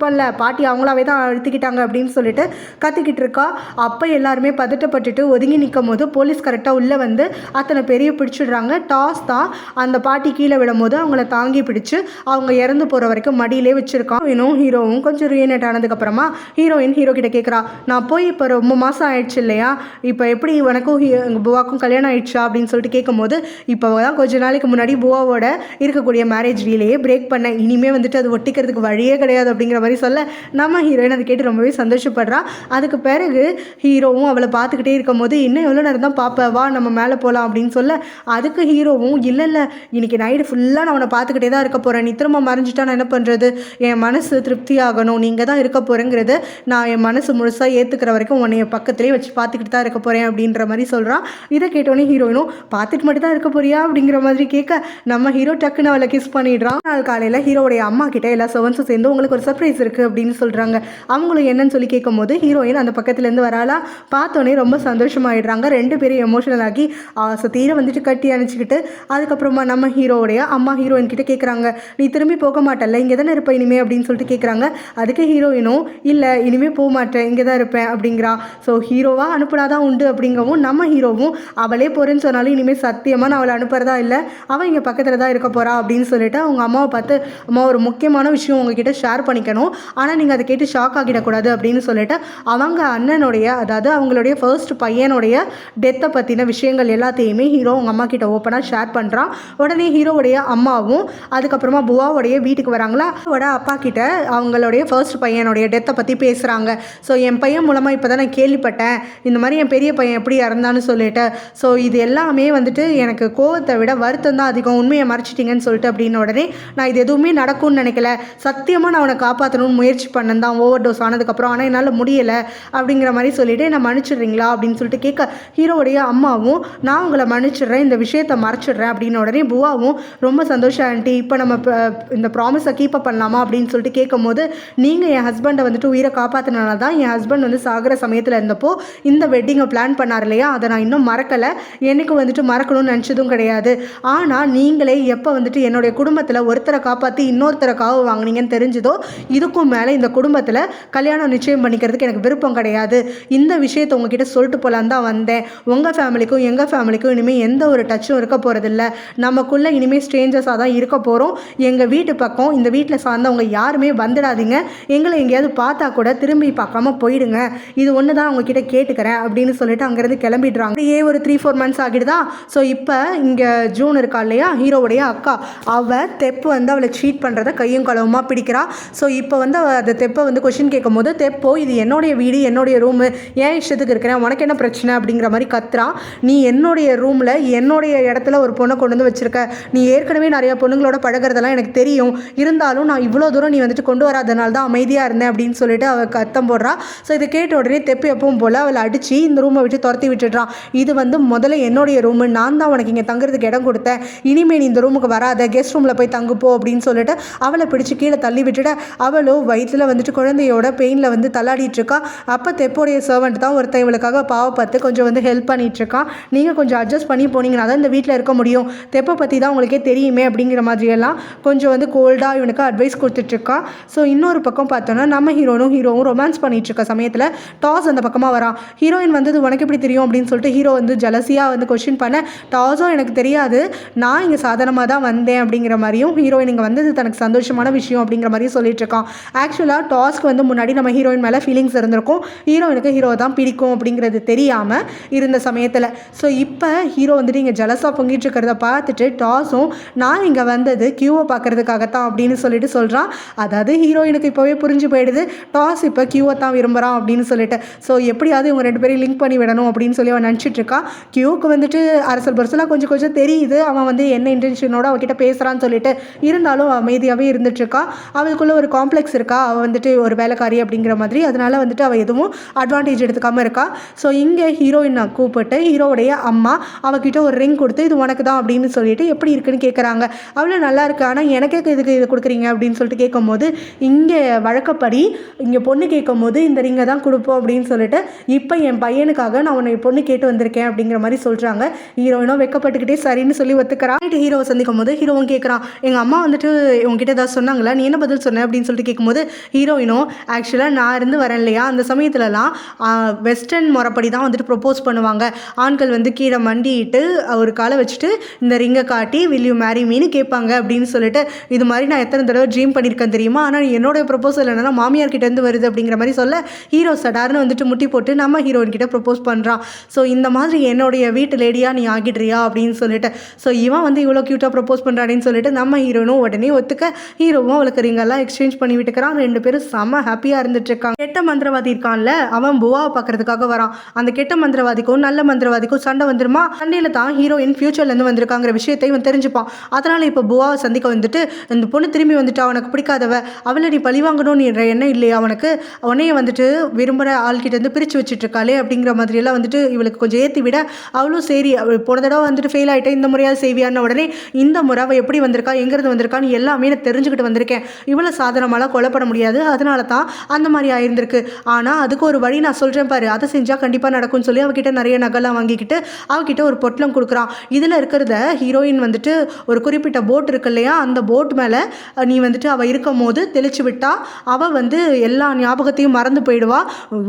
பண்ணல பாட்டி அவங்களாவே தான் அழுத்திக்கிட்டாங்க அப்படின்னு சொல்லிட்டு கத்திக்கிட்டு இருக்கா. அப்போ எல்லாருமே பதட்டப்பட்டுட்டு ஒதுங்கி நிற்கும் போது போலீஸ் கரெக்டாக உள்ளே வந்து அத்தனை பெரிய பிடிச்சிடுறாங்க. டாஸ் தான் அந்த பாட்டி கீழே விடும் போது அவங்கள தாங்கி பிடிச்சு அவங்க இறந்து போகிற வரைக்கும் மடியிலே வச்சிருக்கான். ஹீரோவும் கொஞ்சம் ரீயூனைட் ஆனதுக்கப்புறமா ஹீரோயின் ஹீரோ கிட்ட கேட்குறா, நான் போய் இப்போ ரொம்ப மாதம் ஆயிடுச்சு இல்லையா, இப்போ எப்படி உனக்கும் புவாக்கும் கல்யாணம் ஆயிடுச்சா அப்படின்னு சொல்லிட்டு கேட்கும்போது இப்போ தான் கொஞ்ச நாளைக்கு முன்னாடி புவாவோட இருக்கக்கூடிய மேரேஜ் டீலையே பிரேக் பண்ணேன், இனிமேல் வந்துட்டு அது ஒட்டிக்கிறதுக்கு வழியே கிடையாது அப்படிங்கிற மாதிரி சொல்ல நம்ம ஹீரோயின் அதை கேட்டு ரொம்பவே சந்தோஷப்படுறா. அதுக்கு பிறகு ஹீரோவும் அவளை பார்த்துக்கிட்டே இருக்கும் போது இன்னும் எவ்வளோ நேரம் தான் பார்ப்ப, வா நம்ம மேலே போகலாம் அப்படின்னு சொல்ல அதுக்கு ஹீரோவும் இல்லை இன்னைக்கு நைட்டு ஃபுல்லாக நான் அவனை பார்த்துக்கிட்டே தான் இருக்க போகிறேன், நீ திரும்ப மறைஞ்சிட்டா நான் என்ன பண்ணுறது, என் மனசு திருப்தி ஆகணும், நீங்கள் தான் இருக்க போகிறேங்கிறத நான் என் மனசு முழுசாக ஏற்றுக்கிற வரைக்கும் உன்னைய பக்கத்துலேயே வச்சு பார்த்துக்கிட்டு தான் இருக்க போகிறேன் அப்படின்ற மாதிரி சொல்கிறான். இதை கேட்டோன்னே ஹீரோயினும் பார்த்துட்டு மட்டும் தான் இருக்க போறியா அப்படிங்கிற மாதிரி கேட்க நம்ம ஹீரோ டக்குன்னு அவளை கிஸ் பண்ணிடுறான். நாள் காலையில் ஹீரோடைய அம்மா கிட்ட எல்லா சர்வன்ஸும் சேர்ந்து உங்களுக்கு ஒரு சர்ப்ரைஸ் இருக்குது அப்படின்னு சொல்கிறாங்க. அவங்களும் என்னன்னு சொல்லி கேட்கும் போது ஹீரோயின் அந்த பக்கத்துலேருந்து வராளா. பார்த்தோன்னே ரொம்ப சந்தோஷமாயிடுறாங்க. ரெண்டு பேரும் எமோஷனல் ஆகி தீர வந்துட்டு கட்டி அணைச்சிக்கிட்டு அதுக்கப்புறமா நம்ம ஹீரோடைய அம்மா ஹீரோயின் கிட்ட கேட்குறாங்க, நீ திரும்பி போக மாட்டல்ல, இங்கே தானே இருப்பேன் இனிமே அப்படின்னு சொல்லிட்டு கேட்குறாங்க. அதுக்கு ஹீரோயினும் இல்லை இனிமேல் போக மாட்டேன், இங்கே தான் இருப்பேன் அப்படிங்கிறா. ஸோ ஹீரோவாக அனுப்புனாதான் உண்டு அப்படிங்கவும் நம்ம ஹீரோவும் அவளே போகிறேன்னு சொன்னாலும் இனிமேல் சத்தியமாக நான் அவளை அனுப்புறதா இல்லை, அவள் இங்கே பக்கத்தில் தான் இருக்க போகிறா அப்படின்னு சொல்லிட்டு அவங்க அம்மாவை பார்த்து, அம்மா ஒரு முக்கியமான விஷயம் உங்ககிட்ட ஷேர் பண்ணிக்கணும், ஆனால் நீங்கள் அதை கேட்டு ஷாக் ஆகிடக்கூடாது அப்படின்னு சொல்லிட்டு அவங்க அண்ணனுடைய அதாவது அவங்களுடைய ஃபர்ஸ்ட் பையனுடைய டெத்தை பற்றின விஷயங்கள் எல்லாத்தையுமே ஹீரோ அவங்க அம்மா கிட்ட ஓப்பனாக ஷேர் பண்ணுறான். உடனே ஹீரோவுடைய அம்மாவும் அதுக்கப்புறமா புவாவுடைய வீட்டுக்கு வராங்களா. அவரோட அப்பா கிட்ட அவங்களுடைய ஃபர்ஸ்ட் பையனுடைய டெத்தை பற்றி பேசுகிறாங்க. ஸோ என் பையன் மூலமாக இப்போ தான் நான் கேள்விப்பட்டேன் இந்த மாதிரி என் பெரிய பையன் எப்படி இறந்தான்னு சொல்லிட்டு, ஸோ இது எல்லாமே வந்துட்டு எனக்கு கோவத்தை விட வருத்தம் தான் அதிகம், உண்மையை மறைச்சிட்டிங்கன்னு சொல்லிட்டு அப்படின்னு உடனே நான் இது எதுவுமே நடக்கும்னு நினைக்கல, சத்தியமாக நான் அவனை காப்பாற்றணும்னு முயற்சி பண்ணேன் தான் ஓவர் டோஸ் ஆனதுக்கப்புறம், ஆனால் என்னால் முடியலை அப்படிங்கிற மாதிரி சொல்லிவிட்டு என்னை மன்னிச்சிடுறீங்களா அப்படின்னு சொல்லிட்டு கேட்க ஹீரோவுடைய அம்மாவும் நான் உங்களை மன்னிச்சிடுறேன், இந்த விஷயத்தை மறைச்சிடுறேன் அப்படின்னு உடனே புவாவும் ரொம்ப சந்தோஷம் ஆண்டி, இப்போ நம்ம இந்த ப்ராமிஸை கீப் அப் பண்ணலாமா அப்படின்னு சொல்லிட்டு கேட்கும் போது நீங்கள் என் ஹஸ்பண்டை வந்துட்டு உயிரை காப்பாற்றினால தான் என் ஹஸ்பண்ட் வந்து சாகிற சமயத்தில் இருந்தப்போ இந்த வெட்டிங்கை பிளான் பண்ணார் இல்லையா, அதை நான் இன்னும் மறக்கலை, என்னைக்கு வந்துட்டு மறக்கணும்னு நினச்சதும் கிடையாது. ஆனால் நீங்களே எப்போ வந்துட்டு என்னுடைய குடும்பத்தில் ஒருத்தரை காப்பாற்றி இன்னொருத்தரை காவு வாங்கினீங்கன்னு தெரிஞ்சதோ, இதுக்கும் மேலே இந்த குடும்பத்தில் கல்யாணம் நிச்சயம் பண்ணிக்கிறதுக்கு எனக்கு விருப்பம் கிடையாது. இந்த விஷயத்தை உங்ககிட்ட சொல்லிட்டு போகலான்னு தான் வந்தேன். உங்கள் ஃபேமிலிக்கும் எங்கள் ஃபேமிலிக்கும் இனிமேல் எந்த ஒரு டச்சும் இருக்க போகிறதில்ல. நமக்குள்ளே இனிமேல் ஸ்ட்ரேஞ்சர்ஸாக தான் இருக்க போகிறோம். எங்கள் வீட்டு பக்கம் இந்த வீட்டில் சார்ந்தவங்க யாருமே வந்துடாதீங்க. எங்களை எங்கேயாவது பார்த்தா கூட திரும்பி பார்க்காம போயிடுங்க. இது ஒன்று தான் உங்ககிட்ட கேட்டுக்கிறேன் அப்படின்னு சொல்லிட்டு அங்கேருந்து கிளம்பிடுறாங்க. அப்படியே ஒரு 3-4 மந்த்ஸ் ஆகிடுதா. ஸோ இப்போ இங்கே ஜூன் இருக்கா இல்லையா, ஹீரோவுடைய அக்கா, அவள் தெப்பு வந்து அவளை சீட் பண்ணுறத கையும் களவுமா பிடிக்கிறா. ஸோ இப்போ வந்து அந்த தெப்பை வந்து கொஷின் கேட்கும் போது, தெப்போ இது என்னுடைய வீடு, என்னுடைய ரூமு, ஏன் இஷ்டத்துக்கு இருக்கிறேன், உனக்கு என்ன பிரச்சனை அப்படிங்கிற மாதிரி கத்துறான். நீ என்னுடைய ரூமில் என்னுடைய இடத்துல ஒரு பொண்ணை கொண்டு வந்து வச்சுருக்க, நீ ஏற்கனவே நிறைய பொண்ணுங்களோட பழகிறதெல்லாம் எனக்கு தெரியும், இருந்தாலும் நான் இவ்வளோ தூரம் நீ வந்துட்டு கொண்டு வராதனால தான் அமைதியாக இருந்தேன் அப்படின்னு சொல்லிட்டு அவள் கத்தம் போடுறா. ஸோ இதை கேட்ட உடனே தெப்பு எப்பவும் போல் அவளை அடித்து இந்த ரூமை விட்டு துரத்தி விட்டுடுறான். இது வந்து முதல்ல என்னுடைய ரூமு, நான் தான் உனக்கு இங்கே தங்குறதுக்கு இடம் கொடுத்தேன், இனிமேல் நீ இந்த ரூமுக்கு வராத, கெஸ்ட் ரூமில் போய் தங்குப்போ அப்படின்னு சொல்லிட்டு அவளை பிடிச்சி கீழே தள்ளி விட்டுட. அவளோ வயிற்றில் வந்துட்டு குழந்தையோட பெயினில் வந்து தள்ளாடிட்டு இருக்கா. அப்போ தெப்போடைய சர்வெண்ட் தான் ஒருத்தன் இவளுக்காக பாவப்பட்டு கொஞ்சம் வந்து ஹெல்ப் பண்ணிட்டு இருக்கான். நீங்கள் கொஞ்சம் அட்ஜஸ்ட் பண்ணி போனீங்கன்னா தான் இந்த வீட்டில் இருக்க முடியும், தெப்பை பற்றி தான் உங்களுக்கே தெரியுமே அப்படிங்கிற மாதிரியெல்லாம் கொஞ்சம் வந்து கோல்டாக இவனுக்கு அட்வைஸ் கொடுத்துட்ருக்கான். ஸோ இன்னொரு பக்கம் பார்த்தோன்னா நம்ம ஹீரோவும் ரொமான்ஸ் பண்ணிட்டு இருக்க சமயத்தில் டாஸ் அந்த பக்கமாக வரான். ஹீரோயின் வந்து உனக்கு எப்படி தெரியும் அப்படின்னு சொல்லிட்டு ஹீரோ வந்து ஜலசியாக வந்து கொஸ்டின் பண்ண, டாஸும் எனக்கு தெரியாது, நான் இங்கே சாதாரணமாக தான் வந்தேன் அப்படிங்கிற மாதிரியும், ஹீரோயின் இங்கே வந்தது தனக்கு சந்தோஷமான விஷயம் அப்படிங்கிற மாதிரியும் சொல்லிட்டு இருக்கான். ஆக்சுவலாக டாஸ்க்கு வந்து முன்னாடி நம்ம ஹீரோயின் மேலே ஃபீலிங்ஸ் இருந்திருக்கும், ஹீரோயினுக்கு ஹீரோ தான் பிடிக்கும் அப்படிங்கிறது தெரியாமல் இருந்த சமயத்தில். ஸோ இப்போ ஹீரோ வந்துட்டு இங்கே ஜலஸாக பொங்கிட்டு இருக்கிறத பார்த்துட்டு டாஸும் நான் இங்கே வந்தது கியூவை பார்க்கறதுக்காகத்தான் அப்படின்னு சொல்லிட்டு சொல்கிறான். அதாவது ஹீரோயினுக்கு இப்போவே புரிஞ்சு போயிடுது டாஸ் இப்போ கியூவை தான் விரும்புகிறான் அப்படின்னு சொல்லிட்டு. ஸோ எப்படியாவது இவங்க 2 பேரையும் லிங்க் பண்ணி விடணும் அப்படின்னு சொல்லி அவன் நினச்சிட்டு இருக்கான். கியூவுக்கு வந்துட்டு அரசல் பரசலாக கொஞ்சம் தெரியுது அவன் வந்து என்ன இன்டென்ஷனோட அவகிட்ட பேசுகிறான்னு சொல்லிட்டு, இருந்தாலும் அமைதியாகவே இருந்துட்டுருக்கா. அவளுக்குள்ள ஒரு காம்ப்ளெக்ஸ் இருக்கா, அவள் வந்துட்டு ஒரு வேலைக்காரி அப்படிங்கிற மாதிரி, அதனால வந்துட்டு அவள் எதுவும் அட்வான்டேஜ் எடுத்துக்காமல் இருக்கா. ஸோ இங்கே ஹீரோயினை கூப்பிட்டு ஹீரோவுடைய அம்மா அவகிட்ட ஒரு ரிங் கொடுத்து இது உனக்கு தான் அப்படின்னு சொல்லிட்டு எப்படி இருக்குன்னு கேட்குறாங்க. அவ்வளோ நல்லா இருக்கு, ஆனால் எனக்கே இதுக்கு இது கொடுக்குறீங்க அப்படின்னு சொல்லிட்டு கேட்கும்போது, இங்கே வழக்கப்படி இங்கே பொண்ணு கேட்கும் போது இந்த ரிங்கை தான் கொடுப்போம் அப்படின்னு சொல்லிட்டு, இப்போ என் பையனுக்காக நான் உன்னை பொண்ணு கேட்டு வந்திருக்கேன் அப்படிங்கிற மாதிரி சொல்கிறாங்க. ஹீரோயினும் வெக்கப்பட்டுக்கிட்டே சரின்னு சொல்லி ஒத்துக்கிறான். ஹீரோவை சந்திக்கும் போது ஹீரோவும் கேட்குறான், எங்கள் அம்மா வந்துட்டு உங்ககிட்ட ஏதாவது சொன்னாங்களா, நீ என்ன பதில் சொன்ன அப்படின்னு சொல்லிட்டு கேட்கும்போது, ஹீரோயினும் ஆக்சுவலாக நான் இருந்து வரேன் இல்லையா, அந்த சமயத்துலலாம் வெஸ்டர்ன் முறைப்படி தான் வந்துட்டு ப்ரொப்போஸ் பண்ணுவாங்க. ஆண்கள் வந்து கீழே மண்டிட்டு ஒரு காலை வச்சுட்டு இந்த ரிங்கை காட்டி வில் யூ மேரி மீன்னு கேட்பாங்க அப்படின்னு சொல்லிட்டு, இது மாதிரி நான் எத்தனை தடவை ட்ரீம் பண்ணியிருக்கேன் தெரியுமா, ஆனால் என்னோட ப்ரொப்போசல் என்னன்னா மாமியார் கிட்டேருந்து வருது அப்படிங்கிற மாதிரி சொல்ல, ஹீரோ சடார்னு வந்துட்டு முட்டி போட்டு நம்ம ஹீரோயின் கிட்ட ப்ரொப்போஸ் பண்ணுறான். ஸோ இந்த மாதிரி என்னுடைய வீட்டு லேடியாக நீ ஆகிடுறியா அப்படின்னு சொல்லிட்டு, ஸோ இவன் வந்து இவ்வளோ க்யூட்டாக ப்ரொப்போஸ் பண்ணுறான்னு சொல்லிட்டு நம்ம ஹீரோனும் உடனே ஒத்துக்க, ஹீரோவும் அவளுக்கு ரிங்கெல்லாம் எக்ஸ்சேஞ்ச் பண்ணி விட்டுக்கிறான். 2 பேரும் செம்ம ஹாப்பியாக இருந்துட்டு இருக்காங்க. கெட்ட மந்திரவாதி இருக்கான்ல, அவன் புவாவை பார்க்கறதுக்காக வரான். அந்த கெட்ட மந்திரவாதிக்கும் நல்ல மந்திரவாதிக்கும் சண்டை வந்துருமா, சண்டையில் தான் ஹீரோயின் ஃபியூச்சர்லேருந்து வந்திருக்காங்கிற விஷயத்தை இவன் தெரிஞ்சுப்பான். அதனால் இப்போ புவாவை சந்திக்க வந்துட்டு, இந்த பொண்ணு திரும்பி வந்துட்டு அவனுக்கு பிடிக்காதவ, அவளை நீ பழிவாங்கணும்னு எண்ணம் இல்லையா அவனுக்கு, உன்னைய வந்துட்டு விரும்புகிற ஆள்கிட்ட இருந்து பிரித்து வச்சுட்டு இருக்காளே அப்படிங்கிற மாதிரியெல்லாம் வந்துட்டு இவளுக்கு கொஞ்சம் ஏற்றி விட, அவளும் சரி அவள் போன தடவை வந்துட்டு ஃபெயில் ஆகிட்டேன், இந்த முறையாவது செய்வியான்னு உடனே இந்த முறை அவள் எப்படி வந்திருக்கா எங்கிறது வந்திருக்கான்னு எல்லாமே நான் தெரிஞ்சுக்கிட்டு வந்திருக்கேன், இவ்வளோ சாதாரணமாலாம் கொலைப்பட முடியாது, அதனால தான் அந்த மாதிரி ஆயிருந்திருக்கு, ஆனால் அதுக்கு ஒரு வழி நான் சொல்கிறேன் பாரு, அதை செஞ்சால் கண்டிப்பாக நடக்கும்னு சொல்லி அவகிட்ட நிறைய நகைலாம் வாங்கிக்கிட்டு அவகிட்ட ஒரு பொட்டலம் கொடுக்குறான். இதில் இருக்கிறத ஹீரோயின் வந்துட்டு ஒரு குறிப்பிட்ட போட் இருக்கு இல்லையா, அந்த போட் மேலே நீ வந்துட்டு அவள் இருக்கும் போது தெளிச்சு விட்டா அவள் வந்து எல்லா ஞாபகத்தையும் மறந்து போயிடுவா,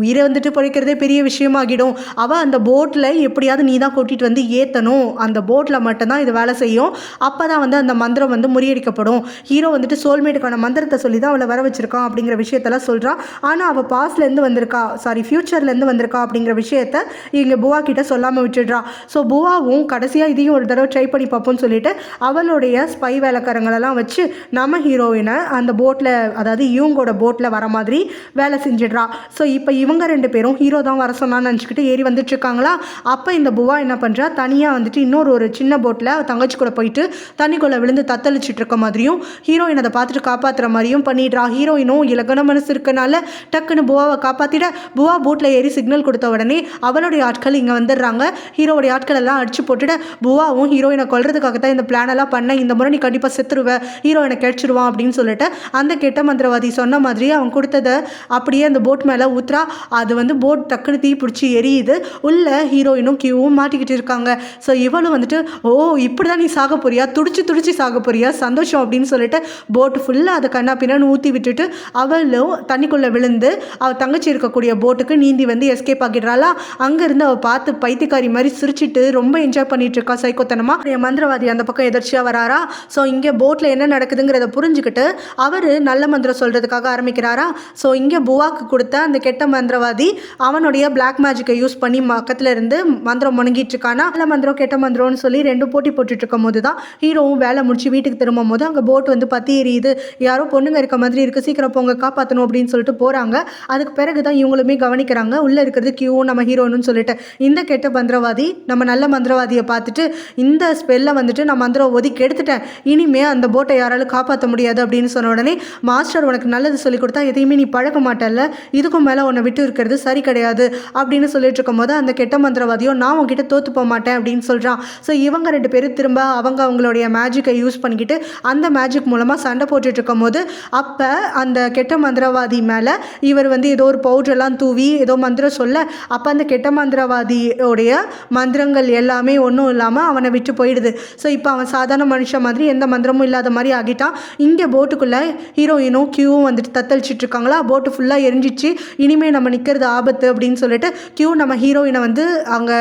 உயிரை வந்துட்டு பழிக்கிறதே பெரிய விஷயமாகிடும், அவள் அந்த போட்டில் எப்படியாவது நீ தான் கூட்டிகிட்டு வந்து ஏற்றணும், அந்த போட்டில் மட்டும்தான் இது வேலை செய்யும், அப்போ தான் வந்து அந்த மந்திரம் வந்து முறியடிக்கப்படும், ஹீரோ வந்துட்டு சோல்மேட்டுக்கான மந்திரத்தை சொல்லி தான் அவளை வர வச்சிருக்கான் அப்படிங்கிற விஷயத்தெல்லாம் சொல்கிறான். ஆனால் அவள் பாஸ்ட்லேருந்து வந்திருக்கா, ஃபியூச்சர்லேருந்து வந்திருக்கா அப்படிங்கிற விஷயத்த இங்கே புவா கிட்ட சொல்லாமல் விட்டுடுறா. ஸோ புவாவும் கடைசியாக இதையும் ஒரு தடவை ட்ரை பண்ணி பார்ப்போம்னு சொல்லிட்டு அவளுடைய ஸ்பை வேலைக்காரங்களெல்லாம் வச்சு நம்ம ஹீரோயினை அந்த போட்டில், அதாவது இவங்களோட போட்டில் வர மாதிரி வேலை செஞ்சிடுறா. ஸோ இப்போ இவங்க 2 பேரும் ஹீரோ தான் வர சொன்னான்னு நினச்சிக்கிட்டு ஏறி வந்துட்டுருக்காங்களா. அப்போ இந்த புவா என்ன பண்ணுறா, தனியாக வந்துட்டு ஒரு சின்ன போட்டில் தங்கச்சி கூட போயிட்டு தண்ணிக்குள்ளே விழுந்து தத்தளிச்சிட்டு இருக்க மாதிரியும் ஹீரோயின் அதை பார்த்துட்டு காப்பாற்றுற மாதிரியும் பண்ணிடுறா. ஹீரோயினும் இலக்கண மனசு இருக்கனால டக்குன்னு புவாவை காப்பாற்றிட, புவா போட்டில் ஏறி சிக்னல் கொடுத்த உடனே அவளுடைய ஆட்கள் இங்கே வந்துடுறாங்க. ஹீரோடைய ஆட்கள் எல்லாம் அடிச்சு போட்டுட, புவாவும் ஹீரோயினை கொல்றதுக்காக தான் இந்த பிளான் எல்லாம் பண்ண, இந்த முறை நீ கண்டிப்பாக செத்துருவ, ஹீரோயினை கிடைச்சிருவான் அப்படின்னு சொல்லிட்டு அந்த கெட்ட மந்திரவாதி சொன்ன மாதிரி அவன் கொடுத்ததை அப்படியே அந்த போட் மேலே ஊத்துறா. அது வந்து போட் டக்குன்னு டக்குன்னு தீ பிடிச்சி எரியுது. உள்ள ஹீரோயினும் கியூவும் மாட்டிக்கிட்டு இருக்காங்க. ஸோ இவளும் வந்துட்டு ஓ இப்படி தான் நீ சாக போறியா, துடிச்சு துடிச்சு சாக போறியா, சந்தோஷம் அப்படின்னு சொல்லிட்டு போட்டு ஃபுல்லாக அதை கண்ணா பின்னான்னு ஊற்றி விட்டுட்டு அவளும் தண்ணிக்குள்ளே விழுந்து அவள் தங்கச்சி இருக்கக்கூடிய போட்டுக்கு நீந்தி வந்து எஸ்கேப் ஆகிடுறாளா. அங்கேருந்து அவள் பார்த்து பைத்தியக்காரி மாதிரி சிரிச்சிட்டு ரொம்ப என்ஜாய் பண்ணிட்டு இருக்கா சைக்கோத்தனமாக. மந்திரவாதி அந்த பக்கம் எதிர்ச்சியாக வராரா. ஸோ இங்கே போட்டில் என்ன நடக்குதுங்கிறத புரிஞ்சுக்கிட்டு அவர் நல்ல மந்திரம் சொல்கிறதுக்காக ஆரம்பிக்கிறாரா. ஸோ இங்கே புவாக்கு கொடுத்த அந்த கெட்ட மந்திரவாதி அவனுடைய பிளாக் மேஜிக்கை யூஸ் பண்ணி பக்கத்தில் இருந்து மந்திரம் முணங்கிட்டு இருக்கானா. நல்ல மந்திரம் கெட்ட மந்திரம்னு சொல்லி ரெண்டும் போட்டி போட்டுட்டு இருக்கும் போது தான் ஹீரோவும் வேலை முடிச்சு வீட்டுக்கு திரும்பும் போது அங்கே போட் வந்து பற்றி எரியுது. யாரோ பொண்ணுங்க இருக்க மாதிரி இருக்குது, சீக்கிரம் போங்க காப்பாற்றணும் அப்படின்னு சொல்லிட்டு போகிறாங்க. அதுக்கு பிறகு தான் இவங்களுமே கவனிக்கிறாங்க உள்ளே இருக்கிறது கியூவும் நம்ம ஹீரோன்னு சொல்லிட்டு. இந்த கெட்ட மந்திரவாதி நம்ம நல்ல மந்திரவாதியை பார்த்துட்டு இந்த ஸ்பெல்லை வந்துட்டு நான் மந்திரம் ஒதுக்கி எடுத்துட்டேன், இனிமே அந்த போட்டை யாராலும் காப்பாற்ற முடியாது அப்படின்னு சொன்ன உடனே மாஸ்டர் உனக்கு நல்லது சொல்லி கொடுத்தா எதையுமே நீ பழக்க மாட்டல்ல, இதுக்கும் மேலே உன்னை விட்டு இருக்கிறது சரி கிடையாது அப்படின்னு சொல்லிட்டு இருக்கும் போது அந்த கெட்ட மந்திரவாதியோ நான் உங்ககிட்ட தோற்று போக மாட்டேன் அப்படின்னு சொல்கிறான். ஸோ இவங்க ரெண்டு பேரும் திரும்ப அவங்களுடைய மேஜிக்கை யூஸ் பண்ணிக்கிட்டு அந்த மேஜிக் மூலமாக சண்டை போட்டுட்டு இருக்கும் போது அப்போ அந்த கெட்ட மந்திரவாதி மேலே இவர் வந்து ஏதோ ஒரு பவுடரெல்லாம் தூவி ஏதோ மந்திரம் சொல்ல அப்போ அந்த கெட்ட மந்திரவாதியோடைய மந்திரங்கள் எல்லாமே ஒன்றும் இல்லாமல் அவனை விட்டு போயிடுது. ஸோ இப்போ அவன் சாதாரண மனுஷன் மாதிரி எந்த மந்திரமும் இல்லாத மாதிரி ஆகிட்டான். இங்கே போட்டுக்குள்ளே ஹீரோயினும் கியூவும் வந்துட்டு தத்தளிச்சிட்டு இருக்காங்களா. போட்டு ஃபுல்லாக எரிஞ்சிச்சு, இனிமேல் நம்ம நிற்கிறது ஆபத்து அப்படின்னு சொல்லிட்டு கியூ நம்ம ஹீரோயினை வந்து அங்கே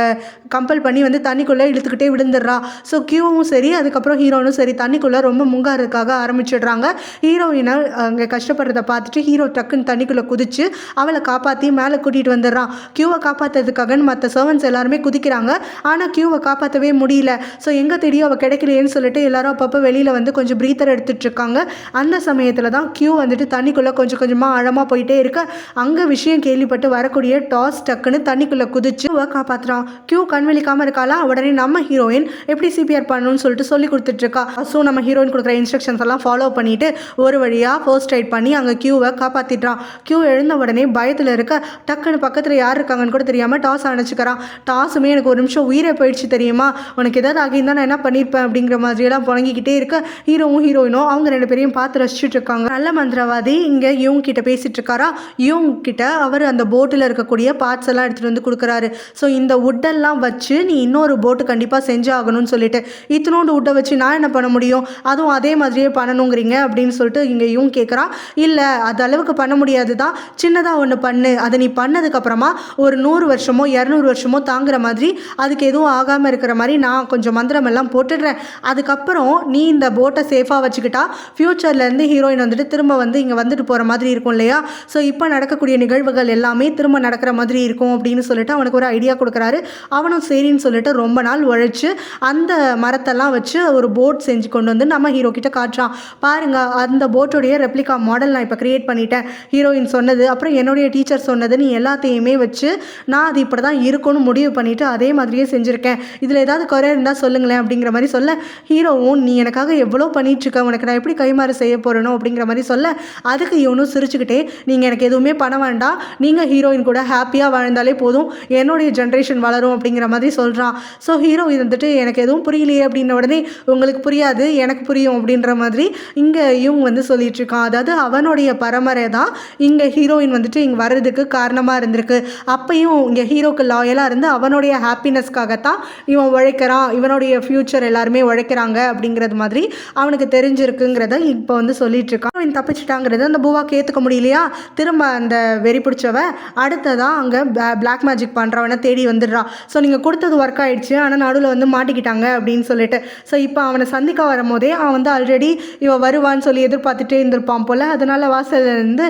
கம்பல் பண்ணி வந்து தண்ணிக்குள்ளே இழுத்துக்கிட்டே விழுந்துடுறா. ஸோ கியூவும் சரி அதுக்கப்புறம் ஹீரோனும் சரி தண்ணிக்குள்ளே ரொம்ப முங்காறதுக்காக ஆரம்பிச்சிடுறாங்க. ஹீரோயினை அங்கே கஷ்டப்படுறத பார்த்துட்டு ஹீரோ டக்குன்னு தண்ணிக்குள்ளே குதிச்சு அவளை காப்பாற்றி மேலே கூட்டிகிட்டு வந்துடுறான். கியூவை காப்பாற்றுறதுக்காக மற்ற சர்வன்ஸ் எல்லாருமே குதிக்கிறாங்க. ஆனால் கியூவை காப்பாற்றவே முடியல. ஸோ எங்கே தெரியும் அவள் கிடைக்கலையேன்னு சொல்லிட்டு எல்லாரும் அப்பப்போ வெளியில் வந்து கொஞ்சம் ப்ரீத்தர் எடுத்துகிட்டு இருக்காங்க. அந்த சமயத்தில் தான் கியூ வந்துட்டு தண்ணிக்குள்ளே கொஞ்சம் கொஞ்சமாக ஆழமாக போயிட்டே இருக்க அங்கே விஷயம் கேள்விப்பட்டு வரக்கூடிய டாஸ் டக்குன்னு தண்ணிக்குள்ளே குதிச்சு காப்பாற்றுறான். கியூ கண் விழிக்காமல் இருக்காளா. உடனே நம்ம ஹீரோயின் எப்படி சிபிஆர் பண்ணணும்னு சொல்லிட்டு சொல்லி கொடுத்துட்ருக்கா. ஸோ நம்ம ஹீரோயின் கொடுக்குற இன்ஸ்ட்ரக்ஷன்ஸ் எல்லாம் ஃபாலோ பண்ணிவிட்டு ஒரு வழியாக ஃபர்ஸ்ட் எய்ட் பண்ணி அங்கே கியூவை காப்பாற்றிட்டான். கியூ எழுந்த உடனே பயத்தில் இருக்க டக்குன்னு பக்கத்தில் யார் இருக்காங்கன்னு கூட தெரியாமல் டாஸ் அணைச்சிக்கிறான். டாஸுமே எனக்கு ஒரு நிமிஷம் உயிரை போயிடுச்சு தெரியுமா, உனக்கு ஏதாவது ஆகியிருந்தா நான் என்ன பண்ணியிருப்பேன் அப்படிங்கிற மாதிரியெல்லாம் புழங்கிக்கிட்டே இருக்க ஹீரோவும் ஹீரோயினும் அவங்க ரெண்டு பேரையும் பார்த்து ரசிச்சுட்டு இருக்காங்க. நல்ல மந்திரவாதி இங்கே இவங்க கிட்ட பேசிட்டு இருக்காரா. இவங்க கிட்ட அவர் அந்த போட்டில் இருக்கக்கூடிய பார்ட்ஸ் எல்லாம் எடுத்துகிட்டு வந்து கொடுக்குறாரு. ஸோ இந்த உட்டெல்லாம் வச்சு நீ இன்னொரு போட்டு கண்டிப்பாக செஞ்சு ஆகணும்னு சொல்லிட்டு இத்தனோண்டு உட்டை வச்சு நான் என்ன பண்ண முடியும், அதுவும் அதே மாதிரியே பண்ணணுங்கிறீங்க அப்படின்னு சொல்லிட்டு இங்கே இவங்க கேட்குறான். இல்லை அது அளவுக்கு பண்ண முடியாது தான், சின்னதாக ஒன்று பண்ணு, அதை நீ பண்ணதுக்கப்புறமா ஒரு 100 வருஷமோ 200 வருஷமோ தாங்குற மாதிரி அதுக்கு எதுவும் ஆகாமல் இருக்கிற மாதிரி நான் கொஞ்சம் மந்திரம் எல்லாம் போட்டுடுறேன். அதுக்கப்புறம் நீ இந்த போட்டை சேஃபாக வச்சுக்கிட்டா ஃப்யூச்சர்லேருந்து ஹீரோயின் வந்துட்டு திரும்ப வந்து இங்கே வந்துட்டு போகிற மாதிரி இருக்கும் இல்லையா. ஸோ இப்போ நடக்கக்கூடிய நிகழ்வுகள் எல்லாமே திரும்ப நடக்கிற மாதிரி இருக்கும் அப்படின்னு சொல்லிட்டு அவனுக்கு ஒரு ஐடியா கொடுக்குறாரு. அவனும் சரின்னு சொல்லிட்டு ரொம்ப நாள் உழைச்சி அந்த மரத்தெல்லாம் வச்சு ஒரு போட் செஞ்சு கொண்டு வந்து நம்ம ஹீரோ கிட்ட காட்டுறான். பாருங்க அந்த போட்டோடைய ரெப்ளிகா மாடல் நான் இப்போ கிரியேட் பண்ணிட்டேன், ஹீரோயின் சொன்னது அப்புறம் என்னுடைய டீச்சர் சொன்னதுன்னு எல்லாத்தையுமே வச்சு நான் அது இப்படி தான் இருக்கும்னு முடிவு பண்ணிவிட்டு அதே மாதிரியே செஞ்சுருக்கேன், இதில் ஏதாவது குறை இருந்தால் சொல்லுங்களேன் அப்படிங்கிற மாதிரி சொல்ல ஹீரோவும் நீ எனக்காக எவ்வளோ பண்ணிகிட்ருக்க, உனக்கு நான் எப்படி கைமாறு செய்ய போகிறேனோ அப்படிங்கிற மாதிரி சொல்ல அதுக்கு இவனும் சிரிச்சுக்கிட்டே நீங்கள் எனக்கு எதுவுமே பண்ண வேண்டாம், நீங்கள் ஹீரோயின் கூட ஹாப்பியாக வாழ்ந்தாலே போதும், என்னுடைய ஜென்ரேஷன் வளரும் அப்படிங்கிற மாதிரி சொல்கிறான். ஸோ ஹீரோ வந்துட்டு எனக்கு எதுவும் புரியலையே அப்படின்ன உடனே உங்களுக்கு புரியாது எனக்கு புரியும் அப்படின்ற மாதிரி இங்கே இவங்க வந்து சொல்லிட்டு இருக்கான். அதாவது அவனுடைய பரம்பரை தான் இங்கே ஹீரோயின் வந்துட்டு இங்கே வர்றதுக்கு காரணமாக இருந்திருக்கு. அப்பையும் இங்கே ஹீரோக்கு லாயலாக இருந்து அவனுடைய ஹாப்பினஸ்க்காகத்தான் இவன் உழைக்கிறான், இவனுடைய ஃப்யூச்சர் எல்லாருமே உழைக்கிறாங்க அப்படிங்கிறது மாதிரி அவனுக்கு தெரிஞ்சிருக்குங்கிறத இப்போ வந்து சொல்லிட்டு இருக்கான். அவன் தப்பிச்சிட்டாங்கிறது அந்த பூவாக்கு ஏற்றுக்க முடியலையா. திரும்ப அந்த வெறி பிடிச்சவ அடுத்ததான் அங்கே பிளாக் மேஜிக் பண்ணுறவனை தேடி வந்துடுறா. ஸோ நீங்கள் கொடுத்தது ஒர்க் ஆகிடுச்சு ஆனால் நடுவில் வந்து மாட்டிக்கிட்டாங்க அப்படின்னு சொல்லிட்டு. ஸோ இப்போ அவனை சந்திக்க வரும்போதே அவன் வந்து ஆல்ரெடி இவன் வருவான்னு சொல்லி எதிர்பார்த்துட்டே இருந்திருப்பான் போல். அதனால் வாசலேருந்து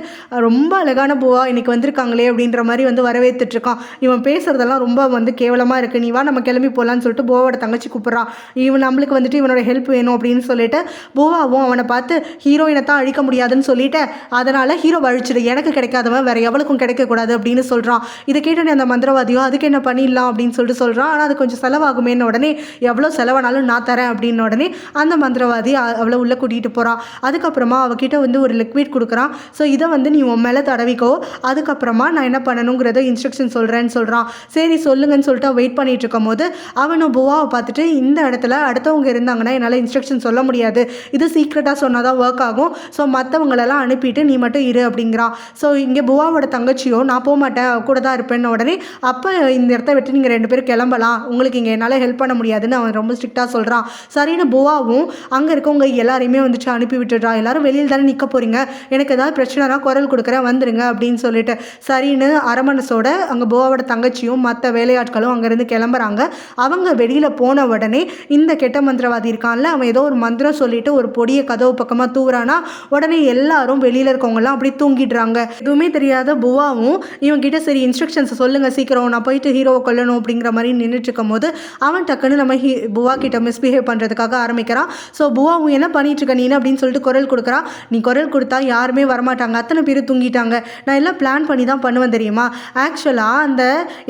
ரொம்ப அழகான பூவா இன்றைக்கி வந்திருக்காங்களே அப்படின்ற மாதிரி வந்து வரவேற்றுட்ருக்கான். இவன் பேசுகிறதெல்லாம் ரொம்ப வந்து கேவலமாக இருக்குது, நீ வா நம்ம கிளம்பி போகலான்னு சொல்லிட்டு பூவோட தங்கச்சி கூப்பிட்றான். இவன் நம்மளுக்கு வந்துட்டு இவனோட ஹெல்ப் வேணும் அப்படின்னு சொல்லிட்டு பூவாவும் அவனை பார்த்து ஹீரோயினை தான் அழிக்க முடியாதுன்னு சொல்லிட்டு அதனால் ஹீரோ அழிச்சிடு, எனக்கு கிடைக்காதவன் வேறு எவளுக்கும் கிடைக்கக்கூடாது அப்படின்னு சொல்கிறான். இதை கேட்டோன்னே அந்த மந்திரவாதியோ அதுக்கு என்ன பண்ணிடலாம் அப்படின்னு சொல்லிட்டு சொல்கிறான். ஆனால் அது கொஞ்சம் செலவாகுமேன்னு உடனே எவ்வளோ செலவானாலும் நான் தரேன் அப்படின்னு உடனே அந்த மந்திரவாதி அவளை உள்ளே கூட்டிகிட்டு போகிறான். அதுக்கப்புறமா அவகிட்ட வந்து ஒரு லிக்விட் கொடுக்குறான். ஸோ இதை வந்து நீ உன் மேலே தடவிக்கோ, அதுக்கப்புறமா நான் என்ன பண்ணணுங்கிறத இன்ஸ்ட்ரக்ஷன் சொல்கிறேன்னு சொல்கிறான். சரி சொல்லுங்கன்னு சொல்லிட்டு வெயிட் பண்ணிகிட்டு இருக்கும் போது அவனும் பூவாவை பார்த்துட்டு இந்த இடத்துல அடுத்தவங்க இருந்தாங்கன்னா என்னால் இன்ஸ்ட்ரக்ஷன் சொல்ல முடியாது, இது சீக்ரெட்டாக சொன்னால் தான் ஒர்க் ஆகும், ஸோ மற்றவங்களெல்லாம் அனுப்பிட்டு நீ மட்டும் இரு அப்படிங்கிறான். ஸோ இங்கே பூவாவோட தங்கச்சியோ நான் போக மாட்டேன் கூட கூட தான் இருப்பேன்னு உடனே அப்போ இந்த இடத்த விட்டு நீங்கள் 2 பேரும் கிளம்பலாம், உங்களுக்கு இங்கே என்னால் ஹெல்ப் பண்ண முடியாதுன்னு அவன் ரொம்ப ஸ்ட்ரிக்டாக சொல்கிறான். சரின்னு புவாவும் அங்கே இருக்கவங்க எல்லாரையுமே வந்துட்டு அனுப்பி விட்டுடுறா. எல்லாரும் வெளியில் தானே நிற்க போகிறீங்க, எனக்கு ஏதாவது பிரச்சனைனா குரல் கொடுக்குறேன் வந்துருங்க அப்படின்னு சொல்லிட்டு சரின்னு அரமனசோட அங்கே புவாவோட தங்கச்சியும் மற்ற வேலையாட்களும் அங்கேருந்து கிளம்புறாங்க. அவங்க வெளியில் போன உடனே இந்த கெட்ட மந்திரவாதி இருக்கான்ல, அவன் ஏதோ ஒரு மந்திரம் சொல்லிட்டு ஒரு பொடியை கதவு பக்கமாக தூவுறானா. உடனே எல்லாரும் வெளியில் இருக்கவங்கலாம் அப்படி தூங்கிடுறாங்க. எதுவுமே தெரியாத புவாவும் இவங்கிட்ட சரி இன்ஸ்ட்ரக்ஷன்ஸ் சொல்லுங்க சீக்கிரம், நான் போயிட்டு ஹீரோவை கொல்லணும் அப்படிங்கிற மாதிரி நின்றுட்டு இருக்கும் போது அவன் டக்குன்னு நம்ம புவா கிட்ட மிஸ்பிஹேவ் பண்ணுறதுக்காக ஆரம்பிக்கிறான். ஸோ புவாவும் என்ன பண்ணிட்டு இருக்க நீனு அப்படின்னு சொல்லிட்டு குரல் கொடுக்குறா. நீ குரல் கொடுத்தா யாருமே வரமாட்டாங்க, அத்தனை பேர் தூங்கிட்டாங்க, நான் எல்லாம் பிளான் பண்ணி தான் பண்ணுவேன் தெரியுமா, ஆக்சுவலாக அந்த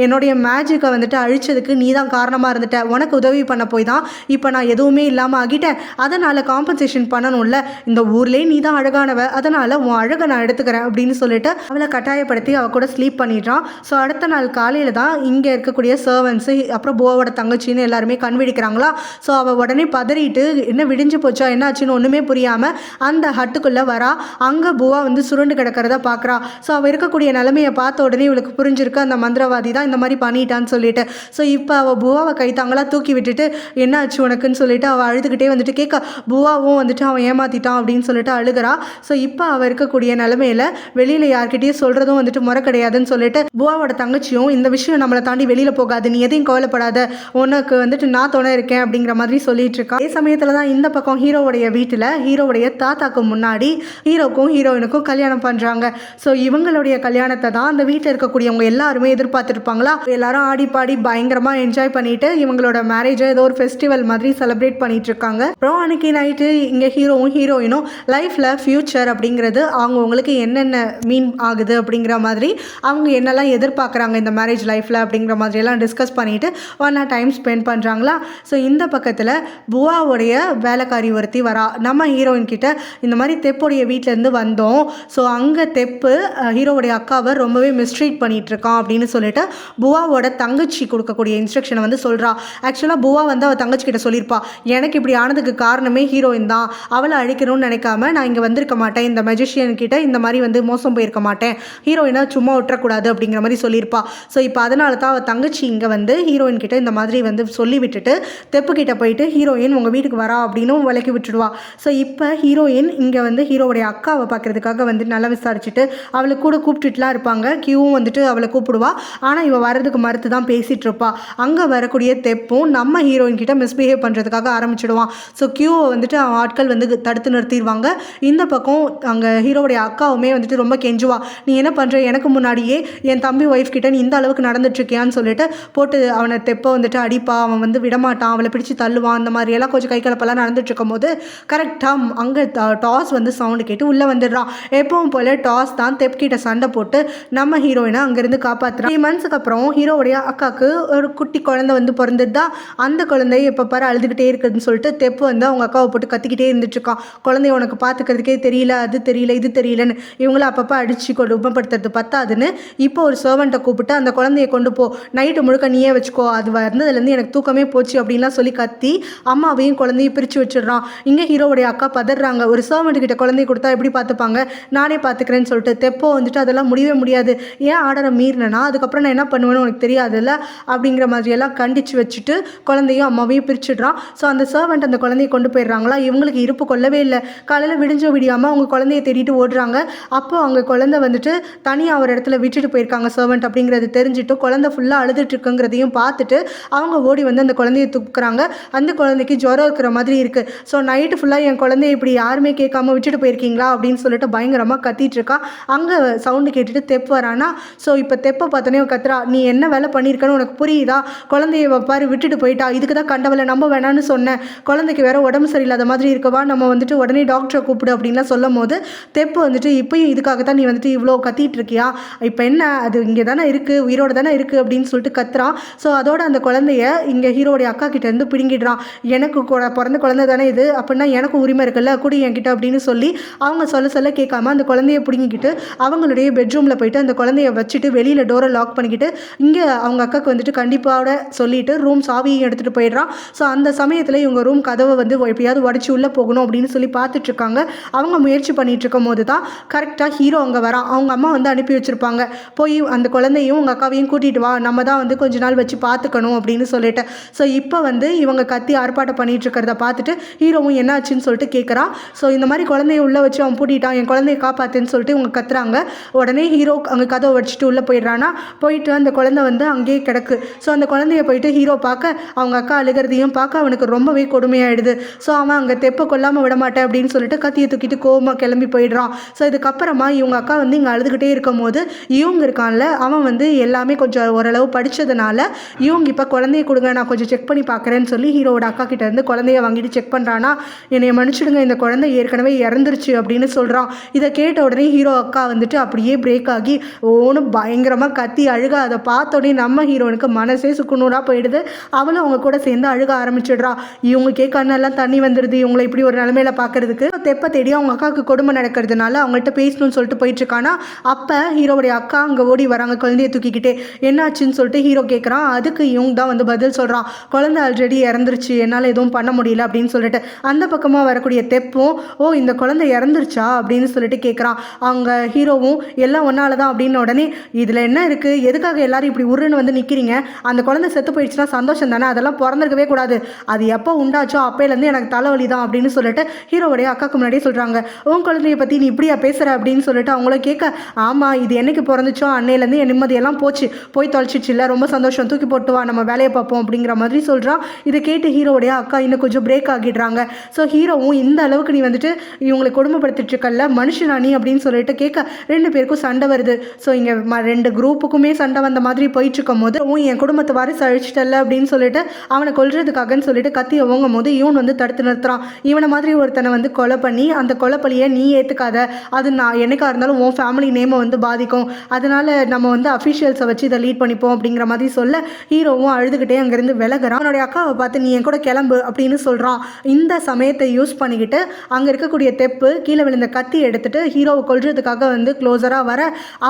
என்னுடைய மேஜிக்கை வந்துட்டு அழிச்சதுக்கு நீ தான் காரணமாக இருந்துட்ட, உனக்கு உதவி பண்ண போய் தான் இப்போ நான் எதுவுமே இல்லாமல் ஆகிட்டேன், அதனால் காம்பன்சேஷன் பண்ணணும்ல, இந்த ஊர்லேயே நீ தான் அழகானவ, அதனால் உன் அழகை நான் எடுத்துக்கிறேன் அப்படின்னு சொல்லிட்டு அவளை கட்டாயப்படுத்தி அவள் கூட ஸ்லீப் பண்ணிடுறான். ஸோ அடுத்த நாள் காலையில் தான் இங்கே இருக்கக்கூடிய சர்வன்ஸு அப்புறம் புவாவோட தங்கச்சின்னு எல்லாருமே கண் விழிக்கிறாங்களா. ஸோ அவள் உடனே பதறிட்டு என்ன விடிஞ்சு போச்சா என்ன ஆச்சுன்னு ஒன்றுமே புரியாமல் அந்த ஹட்டுக்குள்ளே வரா. அங்கே புவா வந்து சுருண்டு கிடக்கிறத பார்க்குறா. ஸோ அவள் இருக்கக்கூடிய நிலைமையை பார்த்த உடனே இவளுக்கு புரிஞ்சிருக்கு அந்த மந்திரவாதி தான் இந்த மாதிரி பண்ணிட்டான்னு சொல்லிட்டு. ஸோ இப்போ அவள் புவாவை கைத்தாங்களாக தூக்கி விட்டுட்டு என்ன ஆச்சு உனக்குன்னு சொல்லிட்டு அவள் அழுதுகிட்டே வந்துட்டு கேட்க, புவாவும் வந்துட்டு அவன் ஏமாத்திட்டான் அப்படின்னு சொல்லிட்டு அழுகிறா. ஸோ இப்போ அவள் இருக்கக்கூடிய நிலைமையில் வெளியில் யார்கிட்டயும் சொல்கிறதும் வந்துட்டு முறை கிடையாதுன்னு சொல்லிட்டு புவாவோட தங்கச்சியும் இந்த விஷயம் நம்மளை தாண்டி வெளியில் போகாது, நீ எதையும் கவலைப்படாத, உனக்கு வந்துட்டு நான் துணை இருக்கேன் அப்படிங்கிற மாதிரி சொல்லிட்டு இருக்கா. அதே சமயத்தில் தான் இந்த பக்கம் ஹீரோவுடைய வீட்டில் ஹீரோவுடைய தாத்தாக்கு முன்னாடி ஹீரோக்கும் ஹீரோயினுக்கும் கல்யாணம் பண்ணுறாங்க. ஸோ இவங்களுடைய கல்யாணத்தை தான் அந்த வீட்டில் இருக்கக்கூடியவங்க எல்லாருமே எதிர்பார்த்துருப்பாங்களா. எல்லாரும் ஆடி பாடி பயங்கரமாக என்ஜாய் பண்ணிட்டு இவங்களோட மேரேஜை ஏதோ ஒரு ஃபெஸ்டிவல் மாதிரி செலிப்ரேட் பண்ணிட்டு இருக்காங்க. அப்புறம் அன்னைக்கு நைட்டு இங்கே ஹீரோவும் ஹீரோயினும் லைஃப்பில் ஃப்யூச்சர் அப்படிங்கிறது அவங்களுக்கு என்னென்ன மீன் ஆகுது அப்படிங்கிற மாதிரி அவங்க என்னெல்லாம் எதிர்பார்க்குறாங்க இந்த மேரேஜ் லைஃப்பில் அப்படிங்கிற மாதிரியெல்லாம் டிஸ்கஸ் பண்ணிவிட்டு ஒன்றா டைம் ஸ்பெண்ட் பண்ணுறாங்களா. ஸோ இந்த பக்கத்தில் புவாவுடைய வேலைக்காரி ஒருத்தி வரா. நம்ம ஹீரோயின் கிட்ட இந்த மாதிரி தெப்புடைய வீட்டிலேருந்து வந்தோம், ஸோ அங்கே தெப்பு ஹீரோவுடைய அக்காவை ரொம்பவே மிஸ்ட்ரீட் பண்ணிகிட்ருக்கான் அப்படின்னு சொல்லிட்டு புவாவோட தங்கச்சி கொடுக்கக்கூடிய இன்ஸ்ட்ரக்ஷனை வந்து சொல்கிறா. ஆக்சுவலாக புவா வந்து அவள் தங்கச்சி கிட்ட சொல்லியிருப்பா, எனக்கு இப்படி ஆனதுக்கு காரணமே ஹீரோயின் தான், அவளை அழிக்கணும்னு நினைக்காம நான் இங்கே வந்திருக்க மாட்டேன், இந்த மெஜிஷியன் கிட்ட இந்த மாதிரி வந்து மோசம் போயிருக்க மாட்டேன், ஹீரோயினை சும்மா விட்டுறக்கூடாது அப்படிங்கிற மாதிரி சொல்லியிருப்பா. ஸோ இப்போ அதனால தான் அவள் தங்கச்சி இங்கே வந்து ஹீரோயின் கிட்ட இந்த மாதிரி வந்து சொல்லி விட்டுட்டு தெப்பு கிட்ட போயிட்டு ஹீரோயின் உங்கள் வீட்டுக்கு வரா அப்படின்னு விலக்கி விட்டுடுவா. ஸோ இப்போ ஹீரோயின் இங்கே வந்து ஹீரோவுடைய அக்காவை பார்க்கறதுக்காக வந்து நல்லா விசாரிச்சுட்டு அவளை கூட கூப்பிட்டுட்டுலாம் இருப்பாங்க. கியூவும் வந்துட்டு அவளை கூப்பிடுவா. ஆனால் இவள் வரதுக்கு மறுத்து தான் பேசிகிட்டு இருப்பா. அங்கே வரக்கூடிய தெப்பும் நம்ம ஹீரோயின் கிட்ட மிஸ்பிஹேவ் பண்ணுறதுக்காக ஆரம்பிச்சிடுவான். ஸோ கியூவை வந்துட்டு அவன் ஆட்கள் வந்து தடுத்து நிறுத்திடுவாங்க. இந்த பக்கம் அங்கே ஹீரோவுடைய அக்காவுமே வந்துட்டு ரொம்ப கெஞ்சுவா, நீ என்ன பண்ணுற, எனக்கு முன்னாடியே என் தம்பி ஒய்ஃப் கிட்ட நீ இந்த அளவுக்கு நடந்துட்டுருக்கியான்னு சொல்லிட்டு போட்டு அவனை தெப்பை வந்துட்டு அடிப்பா. அவன் வந்து விடமாட்டான், அவளை பிடிச்சி தள்ளுவான். அந்த மாதிரியெல்லாம் கொஞ்சம் கை கலப்பெல்லாம் நடந்துட்டு இருக்கும் போது கரெக்டாக அங்கே டாஸ் வந்து சவுண்டு கேட்டு உள்ளே வந்துடுறான். எப்பவும் போல டாஸ் தான் தெப் கிட்ட சண்டை போட்டு நம்ம ஹீரோயினை அங்கேருந்து காப்பாற்றுறான். 3 மந்த்ஸுக்கு அப்புறம் ஹீரோவுடைய அக்காவுக்கு ஒரு குட்டி குழந்தை வந்து பிறந்துட்டு தான் அந்த குழந்தைய எப்போ பாரு அழுதுகிட்டே இருக்குதுன்னு சொல்லிட்டு தெப்பு வந்து அவங்க அக்காவை போட்டு கத்திக்கிட்டே இருந்துட்டுருக்கான். குழந்தைய உனக்கு பார்த்துக்கிறதுக்கே தெரியல, அது தெரியல, இது தெரியலன்னு இவங்கள அப்பப்போ அடித்து கொடுமைப்படுத்துறது பத்தாதுன்னு இப்போ ஒரு சர்வெண்ட்டை கூப்பிட்டு அந்த குழந்தைய கொண்டு போ, நைட்டு முழுக்க நீயே வச்சுக்கோ, அது வந்ததுலேருந்து எனக்கு தூக்கமே போச்சு அப்படின்லாம் சொல்லி கத்தி அம்மாவையும் குழந்தையும் பிரித்து வச்சிடுறான். இங்கே ஹீரோவுடைய அக்கா பதறாங்க, ஒரு சர்வெண்ட் கிட்ட குழந்தைய கொடுத்தா எப்படி பார்த்துப்பாங்க, நானே பார்த்துக்கிறேன்னு சொல்லிட்டு தெப்போ வந்துட்டு அதெல்லாம் முடியவே முடியாது, ஏன் ஆர்டரை மீறினா அதுக்கப்புறம் நான் என்ன பண்ணுவேன்னு உனக்கு தெரியாதுல்ல அப்படிங்கிற மாதிரியெல்லாம் கண்டித்து வச்சுட்டு குழந்தையும் அம்மாவையும் பிரிச்சுடுறான். ஸோ அந்த சர்வெண்ட் அந்த குழந்தைய கொண்டு போயிடுறாங்களா. இவங்களுக்கு இருப்பு கொள்ளவே இல்லை. காலையில் விடிஞ்சோ விடியாமல் அவங்க குழந்தைய தேடிட்டு ஓடுறாங்க. அப்போ அவங்க குழந்தை வந்துட்டு தனியாக ஒரு இடத்துல விட்டுட்டு போயிருக்காங்க சர்வெண்ட் அப்படிங்கிறது தெரிஞ்சுட்டு குழந்தை ஃபுல்லாக அழுதுட்டுருக்குங்கிறதையும் பார்த்துட்டு அவங்க ஓடி வந்து அந்த குழந்தைய தூக்குறாங்க. அந்த குழந்தைக்கு ஜுரம் இருக்கிற மாதிரி இருக்குது. ஸோ நைட்டு ஃபுல்லாக என் குழந்தைய இப்படி யாருமே கேட்காம விட்டுட்டு போயிருக்கீங்களா அப்படின்னு சொல்லிட்டு பயங்கரமாக கத்திட்டு இருக்கா. அங்கே சவுண்டு கேட்டுட்டு தெப்பு வரானா. ஸோ இப்போ தெப்பை பார்த்தோன்னே கத்துறா, நீ என்ன வேலை பண்ணியிருக்கன்னு உனக்கு புரியுதா, குழந்தைய வைப்பாரு விட்டுட்டு போயிட்டா, இதுக்கு தான் கண்டவளை நம்ப வேணான்னு சொன்னேன், குழந்தைக்கு வேற உடம்பு சரியில்லாத மாதிரி இருக்கவா, நம்ம வந்துட்டு உடனே டாக்டரை கூப்பிடு அப்படின்லாம் சொல்லும் போது தெப்பு வந்துட்டு இப்பயும் இதுக்காக தான் நீ வந்துட்டு இவ்வளோ கத்திட்டு இருக்கியா, இப்போ என்ன அது இங்கே தானே இருக்குது, உயிரோடு தானே இருக்குது அப்படின்னு சொல்லிட்டு கத்துறான். ஸோ அதோட அந்த குழந்தைய இங்கே ஹீரோடைய அக்கா கிட்டேருந்து பிடுங்கிடுறான். எனக்கு பிறந்த குழந்தை தானே இது, அப்படின்னா எனக்கும் உரிமை இருக்குல்ல, குடி என்கிட்ட அப்படின்னு சொல்லி அவங்க சொல்ல கேட்காம அந்த குழந்தைய பிடுங்கிக்கிட்டு அவங்களுடைய பெட்ரூமில் போயிட்டு அந்த குழந்தைய வச்சுட்டு வெளியில் டோரை லாக் பண்ணிக்கிட்டு இங்கே அவங்க அக்காவுக்கு வந்துட்டு கண்டிப்பாக சொல்லிட்டு ரூம் சாவியை எடுத்துகிட்டு போயிடுறான். ஸோ அந்த சமயத்தில் இவங்க ரூம் கதவை வந்து எப்படியாவது உடச்சி உள்ளே போகணும் அப்படின்னு சொல்லி பார்த்துட்ருக்காங்க. அவங்க முயற்சி பண்ணிகிட்டு இருக்கும் போது தான் கரெக்டாக ஹீரோ அங்கே வரான். அவங்க அம்மா வந்து அனுப்பி வச்சுருப்பாங்க, போய் போய் அந்த குழந்தையும் உங்கள் அக்காவையும் கூட்டிகிட்டு வா, நம்ம தான் வந்து கொஞ்ச நாள் வச்சு பார்த்துக்கணும் அப்படின்னு சொல்லிட்டு. ஸோ இப்போ வந்து இவங்க கத்தி ஆர்ப்பாட்டம் பண்ணிட்டு இருக்கிறத பார்த்துட்டு ஹீரோவும் என்ன ஆச்சுன்னு சொல்லிட்டு கேட்குறான். ஸோ இந்த மாதிரி குழந்தைய உள்ளே வச்சு அவன் பூட்டிட்டான், என் குழந்தைய காப்பாற்றுன்னு சொல்லிட்டு இவங்க கத்துறாங்க. உடனே ஹீரோ அங்கே கதவை வச்சுட்டு உள்ளே போயிடுறானா. போயிட்டு அந்த குழந்தை வந்து அங்கேயே கிடக்கு. ஸோ அந்த குழந்தைய போயிட்டு ஹீரோ பார்க்க அவங்க அக்கா அழுகிறதையும் பார்க்க அவனுக்கு ரொம்பவே கொடுமையாயிடுது. ஸோ அவன் அங்கே தெப்ப கொல்லாமல் விட மாட்டேன் அப்படின்னு சொல்லிட்டு கத்தியை தூக்கிட்டு கோவமாக கிளம்பி போயிடுறான். ஸோ இதுக்கப்புறமா இவங்க அக்கா வந்து இங்கே அழுதுகிட்டே இருக்கும் போது இவங்க இருக்கான்ல, அவன் வந்து எல்லாமே கொஞ்சம் ஓரளவு படித்ததுனால இவங்க இப்போ குழந்தைய கொடுங்க, நான் கொஞ்சம் செக் பண்ணி பார்க்குறேன்னு சொல்லி ஹீரோவோட அக்கா கிட்ட இருந்து குழந்தைய வாங்கிட்டு செக் பண்ணுறானா. என்னைய மன்னிச்சிடுங்க, இந்த குழந்தை ஏற்கனவே இறந்துருச்சு அப்படின்னு சொல்கிறான். இதை கேட்ட உடனே ஹீரோ அக்கா வந்துட்டு அப்படியே பிரேக் ஆகி ஓன்னு பயங்கரமாக கத்தி அழுக. அதை பார்த்தோடனே நம்ம ஹீரோனுக்கு மனசே சுக்குநூறாக போயிடுது. அவளும் அவங்க கூட சேர்ந்து அழுக ஆரம்பிச்சிடுறா. இவங்க கண்ணெல்லாம் தண்ணி வந்துடுது இவங்களை இப்படி ஒரு நிலைமையில பார்க்கறதுக்கு. தெப்ப தேடி அவங்க அக்காவுக்கு கொடுமை நடக்கிறதுனால அவங்கள்ட்ட பேசணும்னு சொல்லிட்டு போயிட்டு இருக்கானா. அப்போ ஹீரோவுடைய அக்கா அங்கே ஓடி வராங்க குழந்தைய தூக்கிக்கிட்டே. என்னாச்சுன்னு சொல்லிட்டு ஹீரோ கேட்குறான். அதுக்கு இவங்க தான் வந்து பதில் சொல்கிறான். குழந்தை ஆல்ரெடி இறந்துருச்சு, என்னால் எதுவும் பண்ண முடியல அப்படின்னு சொல்லிட்டு. அந்த பக்கமாக வரக்கூடிய தெப்பும் ஓ இந்த குழந்தை இறந்துருச்சா அப்படின்னு சொல்லிட்டு கேட்குறான். அவங்க ஹீரோவும் எல்லாம் ஒன்னால தான் அப்படின்னு உடனே இதில் என்ன இருக்குது, எதுக்காக எல்லாரும் இப்படி உருன்னு வந்து நிற்கிறீங்க, அந்த குழந்தை செத்து போயிடுச்சுன்னா சந்தோஷம் தானே, அதெல்லாம் பிறந்திருக்கவே கூடாது, அது எப்போ உண்டாச்சோ அப்போலேருந்து எனக்கு தலைவலி தான் அப்படின்னு சொல்லிட்டு ஹீரோவுடைய அக்காவுக்கு முன்னாடியே சொல்கிறாங்க. உன் குழந்தைய பற்றி நீ இப்படியா பேசுகிற அப்படின்னு சொல்லிட்டு அவங்கள கேட்க, ஆமாம் இது என்னைக்கு பிறந்துச்சோ அன்னையிலேருந்து என் நிம்மதியெல்லாம் போச்சு, போய் தொலைச்சிச்சு இல்லை, ரொம்ப சந்தோஷம், தூக்கி போட்டு வா நம்ம வேலையை பார்ப்போம் அப்படிங்கிற மாதிரி சொல்கிறான். இதை கேட்டு ஹீரோவுடைய அக்கா இன்னும் கொஞ்சம் பிரேக் ஆகிடுறாங்க. ஸோ ஹீரோவும் இந்த அளவுக்கு நீ வந்துட்டு இவங்களை கொடுமைப்படுத்திட்டு இருக்கல்ல மனுஷனா நீ அப்படின்னு சொல்லிட்டு கேட்க ரெண்டு பேருக்கும் சண்டை வருது. ஸோ இங்கே ரெண்டு குரூப்புக்குமே சண்டை வந்த மாதிரி போயிட்டு இருக்கும் போது என் குடும்பத்தை வாரிசு அழிச்சிட்டல அப்படின்னு சொல்லிட்டு அவனை கொல்றதுக்காகன்னு சொல்லிட்டு கத்தி ஓங்கும் போது இவன் வந்து தடுத்து நிறுத்துறான். இவனை மாதிரி ஒருத்தனை வந்து கொலை பண்ணி அந்த கொலைப்பழியை நீ ஏற்றுக்காத, அது நான் என்னைக்கா இருந்தாலும் உன் ஃபேமிலி நேமை வந்து பாதிக்கும், அதனால நம்ம வந்து அஃபிஷியல்ஸை வச்சு இதை லீட் பண்ணிப்போம் அப்படிங்கிற மாதிரி சொல்ல ஹீரோவும் அழுதுகிட்டே அங்கேருந்து விலகிறான். அவனுடைய அக்காவை பார்த்து நீ என் கூட கிளம்பு அப்படின்னு சொல்கிறான். இந்த சமயத்தை யூஸ் பண்ணிக்கிட்டு அங்கே இருக்கக்கூடிய தெப்பு கீழே விழுந்த கத்தி எடுத்துட்டு ஹீரோவை கொல்றதுக்காக வந்து க்ளோஸராக வர,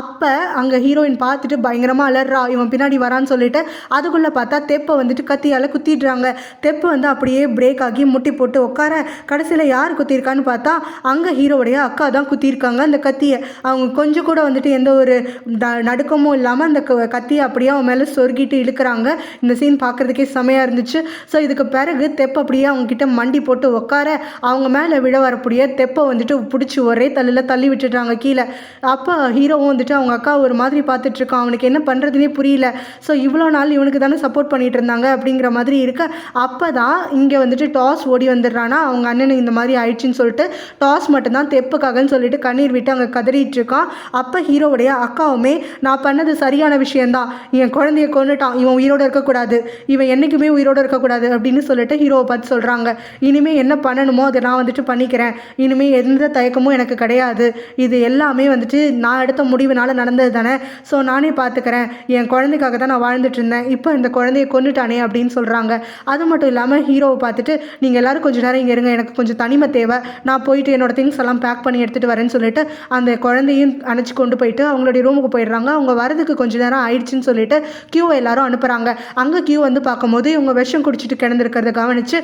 அப்போ அங்கே ஹீரோயின் பார்த்துட்டு பயங்கரமாக அலறா, இவன் பின்னாடி வரான்னு சொல்லிட்டு. அதுக்குள்ளே பார்த்தா தெப்பை வந்துட்டு கத்தியால் குத்திடுறாங்க. தெப்பு வந்து அப்படியே பிரேக் ஆகி முட்டி போட்டு உட்கார, கடைசியில் யார் குத்திருக்கான்னு பார்த்தா அங்கே ஹீரோவுடைய அக்கா தான் குத்திருக்காங்க அந்த கத்தியை. அவங்க கொஞ்சம் கூட வந்துட்டு எந்த ஒரு நடுக்கமும் இல்லாமல் அந்த கத்தியை அப்படியே அவன் மேலே சொருகிட்டு இழுக்கிறாங்க. இந்த சீன் பார்க்குறதுக்கே செமையாக இருந்துச்சு. ஸோ இதுக்கு பிறகு தெப்பை அப்படியே அவங்க கிட்ட மண்டி போட்டு உட்கார, அவங்க மேலே விட வரக்கூடிய தெப்பை வந்துட்டு பிடிச்சி ஒரே தள்ளில் தள்ளி விட்டுடுறாங்க கீழே. அப்போ ஹீரோவும் வந்துட்டு அவங்க அக்கா ஒரு மாதிரி பார்த்துட்டு இருக்கான். அவனுக்கு என்ன பண்ணுறதுனே புரியல. ஸோ இவ்வளோ நாள் இவனுக்கு தானே சப்போர்ட் பண்ணிட்டு இருந்தாங்க அப்படிங்கிற மாதிரி இருக்க, அப்போ தான் இங்கே வந்துட்டு டாஸ் ஓடி வந்துடுறானா. அவங்க அண்ணனுக்கு இந்த மாதிரி ஆயிடுச்சுன்னு சொல்லிட்டு டாஸ் மட்டும்தான் தெப்புக்காகன்னு சொல்லிட்டு கண்ணீர் விட்டு அங்கே கதறிட்டு இருக்கான். அப்போ ஹீரோவுடைய அக்காவுமே நான் பண்ணது சரியான விஷயந்தான், என் குழந்தைய கொண்டுட்டான், இவன் உயிரோடு இருக்கக்கூடாது, இவன் என்றைக்குமே உயிரோடு இருக்கக்கூடாது அப்படின்னு சொல்லிட்டு ஹீரோவை பார்த்து சொல்கிறாங்க. இனிமேல் என்ன பண்ணணுமோ அதை நான் வந்துட்டு பண்ணிக்கிறேன், இனிமேல் எந்த தயக்கமும் எனக்கு கிடையாது, இது எல்லாமே வந்துட்டு நான் எடுத்த முடிவுனால நடந்தது தானே, ஸோ நானே பார்த்துக்கிறேன், என் குழந்தைக்காக தான் நான் வாழ்ந்துட்டு இருந்தேன், இப்போ இந்த குழந்தைய கொண்டுட்டானே அப்படின்னு சொல்கிறாங்க. அது மட்டும் இல்லாமல் ஹீரோவை பார்த்துட்டு நீங்கள் எல்லோரும் கொஞ்சம் நேரம் இங்கே இருங்க, எனக்கு கொஞ்சம் தனிமை தேவை, நான் போயிட்டு என்னோட திங்ஸ் எல்லாம் பேக் பண்ணி எடுத்துகிட்டு வரேன்னு சொல்லிட்டு அந்த குழந்தையும் அணைச்சி கொண்டு போயிட்டு அவங்களுடைய ரூமுக்கு போயிடுறாங்க. அவங்க வரதுக்கு கொஞ்சம் நேரம் ஆயிடுச்சுன்னு சொல்லிட்டு கியூவை எல்லாரும் அனுப்புகிறாங்க. அங்கே கியூ வந்து பார்க்கும்போது இவங்க விஷம் குடிச்சிட்டு கிடந்திருக்கிறத கவனித்து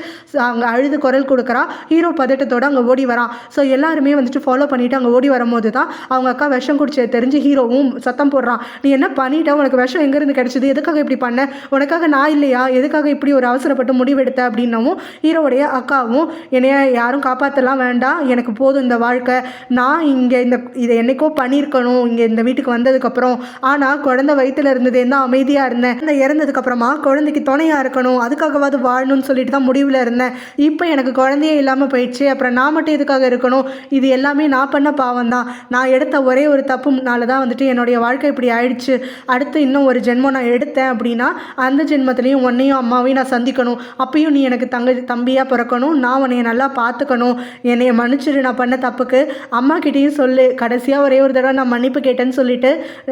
அவங்க அழுது குரல் கொடுக்குறா. ஹீரோ பதட்டத்தோடு அங்கே ஓடி வரான். ஸோ எல்லாருமே வந்துட்டு ஃபாலோ பண்ணிவிட்டு அங்கே ஓடி வரும்போது தான் அவங்க அக்கா விஷம் குடிச்சது தெரிஞ்சு ஹீரோவும் சத்தம் போடுறான். நீ என்ன பண்ணிட்ட, உனக்கு விஷம் எங்கேருந்து கிடச்சிது, எதுக்காக இப்படி பண்ண, உனக்காக நான் இல்லையா, எதுக்காக இப்படி ஒரு அவசரப்பட்டு முடிவெடுத்த அப்படின்னவும் ஹீரோவுடைய அக்காவும் என்னைய யாரும் காப்பாற்றலாம் வேண்டாம், எனக்கு போதும் இந்த வாழ்க்கை, நான் இங்கே இதை என்னைக்கோ பண்ணியிருக்கணும் இங்கே இந்த வீட்டுக்கு வந்ததுக்கப்புறம், ஆனால் குழந்தை வயிற்றில் இருந்ததே தான் அமைதியாக இருந்தேன், இந்த இறந்ததுக்கப்புறமா குழந்தைக்கு துணையாக இருக்கணும், அதுக்காகவாது வாழணும்னு சொல்லிட்டு தான் முடிவில் இருந்தேன், இப்போ எனக்கு குழந்தையே இல்லாமல் போயிடுச்சு, அப்புறம் நான் மட்டும் எதுக்காக இருக்கணும், இது எல்லாமே நான் பண்ண பாவம் தான், நான் எடுத்த ஒரே ஒரு தப்புனால தான் வந்துட்டு என்னுடைய வாழ்க்கை இப்படி ஆயிடுச்சு, அடுத்து இன்னும் ஒரு ஜென்மம் நான் எடுத்தேன் அப்படின்னா அந்த ஜென்மத்திலையும் உன்னையும் அம்மாவையும் நான் சந்திக்கணும், அப்பயும் நீ எனக்கு தம்பியாக பிறக்கணும், நான் உன்னைய நல்லா பார்த்துக்கணும், என்னைய மன்னிச்சிரு, நான் பண்ண தப்புக்கு அம்மா கிட்டேயும் சொல்லு, கடைசியாக ஒரே ஒரு தடவை நான் மன்னிப்பு கேட்டேன்னு சொல்லிட்டு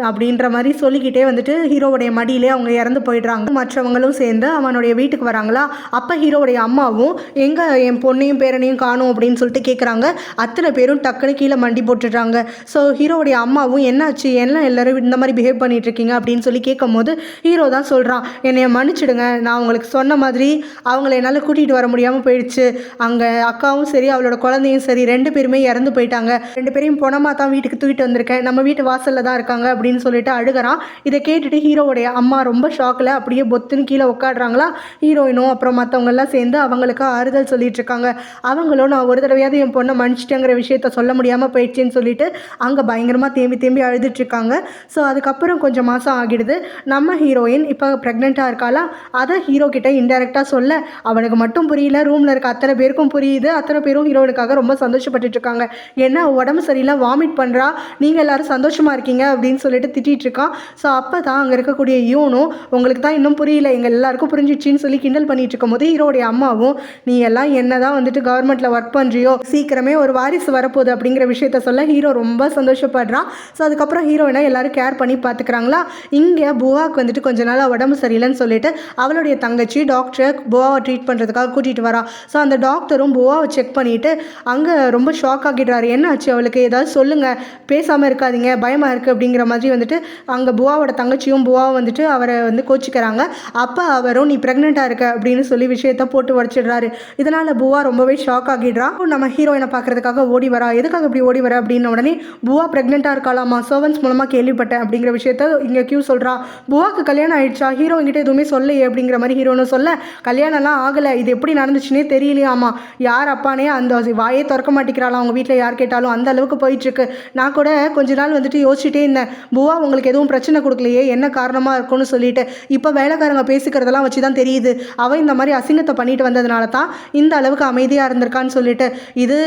அப்படின்ற மாதிரி சொல்லிக்கிட்டே வந்துட்டு ஹீரோவுடைய மடியிலே அவங்க இறந்து போயிடுறாங்க. மற்றவங்களும் சேர்ந்து அவனுடைய வீட்டுக்கு வராங்களா. அப்போ ஹீரோவுடைய அம்மாவும் எங்கே என் பொண்ணையும் பேரனையும் காணும் அப்படின்னு சொல்லிட்டு கேட்குறாங்க. அத்தனை பேரும் டக்குன்னு கீழே மண்டி போட்டுடுறாங்க. ஸோ ஹீரோவுடைய அம்மாவும் என்னாச்சு, எல்லாரும் இந்த மாதிரி பிஹேவ் பண்ணிட்டு இருக்கீங்க அப்படின்னு சொல்லி கேட்கும் போது ஹீரோ தான் சொல்கிறான், என்னைய மன்னிச்சிடுங்க, நான் உங்களுக்கு சொன்ன மாதிரி அவங்கள என்னால் கூட்டிகிட்டு வர முடியாமல் போயிடுச்சு, அங்கே அக்காவும் சரி அவளோட குழந்தையும் சரி ரெண்டு பேருமே இறந்து போயிட்டாங்க, ரெண்டு பேரையும் பொணமாக தான் வீட்டுக்கு தூக்கிட்டு வந்திருக்கேன், நம்ம வீட்டு வாசலில் தான் இருக்காங்க அப்படின்னு சொல்லிட்டு அழுகிறான். இதை கேட்டுட்டு ஹீரோவுடைய அம்மா ரொம்ப ஷாக்கில் அப்படியே பொத்துன்னு கீழே உட்காடுறாங்களா. ஹீரோயினும் அப்புறம் மற்றவங்கெல்லாம் சேர்ந்து அவங்களுக்கு ஆறுதல் சொல்லிட்டு இருக்காங்க. அவங்களும் நான் ஒரு தடவையாவது என் பொண்ணை மன்னிச்சிட்டேங்கிற விஷயத்த சொல்ல முடியாமல் போயிடுச்சுன்னு சொல்லிட்டு அங்கே பயங்கரமாக தேம்பி தேம்பி அழுதுட்ருக்காங்க. ஸோ அதுக்கப்புறம் கொஞ்சம் மாதம் ஆகிடுது. நம்ம ஹீரோயின் இப்போ ப்ரெக்னெண்ட்டாக இருக்காளா. அதை ஹீரோ கிட்ட இன்டெரக்டாக சொல்ல அவனுக்கு மட்டும் புரியல, ரூமில் இருக்க அத்தனை பேருக்கும் புரியுது. அத்தனை பேரும் ஹீரோயினுக்காக ரொம்ப சந்தோஷப்பட்டுட்டு இருக்காங்க. ஏன்னா உடம்பு சரியில்லை, வாமிட் பண்ணுறா, நீங்கள் எல்லோரும் சந்தோஷமாக இருக்கீங்க அப்படின்னு சொல்லிட்டு திட்டிகிட்டு இருக்கான். ஸோ அப்போ தான் அங்கே இருக்கக்கூடிய யூனும் உங்களுக்கு தான் இன்னும் புரியல, எங்கள் எல்லாருக்கும் புரிஞ்சிச்சின்னு சொல்லி கிண்டல் பண்ணிட்டு இருக்கும் போது ஹீரோடைய அம்மாவும் நீ எல்லாம் என்ன தான் வந்துட்டு கவர்மெண்ட்டில் ஒர்க் பண்ணுறியோ, சீக்கிரமே ஒரு வாரிசு வரப்போகுது அப்படிங்கிற விஷயத்த சொல்ல ஹீரோ ரொம்ப சந்தோஷப்படுறான். ஸோ அதுக்கப்புறம் ஹீரோயினை எல்லாரும் கேர் பண்ணி பார்த்துக்கிறாங்களா. இங்கே புவாவுக்கு வந்துட்டு கொஞ்ச நாள் உடம்பு சரியில்லைன்னு சொல்லிட்டு அவளுடைய தங்கச்சி டாக்டரை புவாவை ட்ரீட் பண்ணுறதுக்காக கூட்டிகிட்டு வரா. ஸோ அந்த டாக்டரும் புவாவை செக் பண்ணிவிட்டு அங்கே ரொம்ப ஷாக் ஆகிடுறாரு. என்ன ஆச்சு அவளுக்கு, ஏதாவது சொல்லுங்கள், பேசாமல் இருக்காதீங்க, பயமாக இருக்குது அப்படிங்கிற மாதிரி வந்துட்டு அங்கே புவாவோட தங்கச்சியும் புவாவை வந்துட்டு அவரை வந்து கோச்சிக்கிறாங்க. அப்போ அவரும் நீ ப்ரெக்னெண்ட்டாக இருக்க அப்படின்னு சொல்லி விஷயத்த போட்டு உடச்சிடுறாரு. இதனால் புவா ரொம்பவே ஷாக் ஆகிடுறான். நம்ம ஹீரோயினை பார்க்கறதுக்காக ஓடி வரா. எதுக்காக இப்படி ஓடி வர அப்படின்ன உடனே புவா ப்ரெக்னெண்ட்டாக இருக்காளாமா, சர்வன்ஸ் மூலமாக கேள்விப்பட்டேன் அப்படிங்கிற விஷயத்த இங்கே கியூ சொல்கிறா. புவாக்கு கல்யாணம் ஆயிடுச்சா, ஹீரோயின்கிட்ட எதுவுமே சொல்லையே அப்படிங்கிற மாதிரி ஹீரோன்னு சொல்ல கல்யாணம்லாம் ஆகலை, இது எப்படி நடந்துச்சுன்னே தெரியலையாமா, யார் அப்பானே அந்த வாயே திறக்க மாட்டேங்கிறாளாம், அவங்க வீட்டில் யார் கேட்டாலும் அந்த அளவுக்கு போயிட்டுருக்கு. நான் கூட கொஞ்ச நாள் வந்துட்டு யோசிச்சுட்டே இருந்தேன், புவா உங்களுக்கு எதுவும் பிரச்சனை கொடுக்கலையே, என்ன காரணமாக இருக்கும்னு சொல்லிட்டு. இப்போ வேலைக்காரங்க பேசிக்கிறதெல்லாம் வச்சு தான் தெரியுது அவள் இந்த மாதிரி அசிங்கத்தை பண்ணிட்டு வந்ததுனால தான் இந்த அளவுக்கு அமைதியாக இருந்திருக்கான்னு சொல்லிட்டு. இது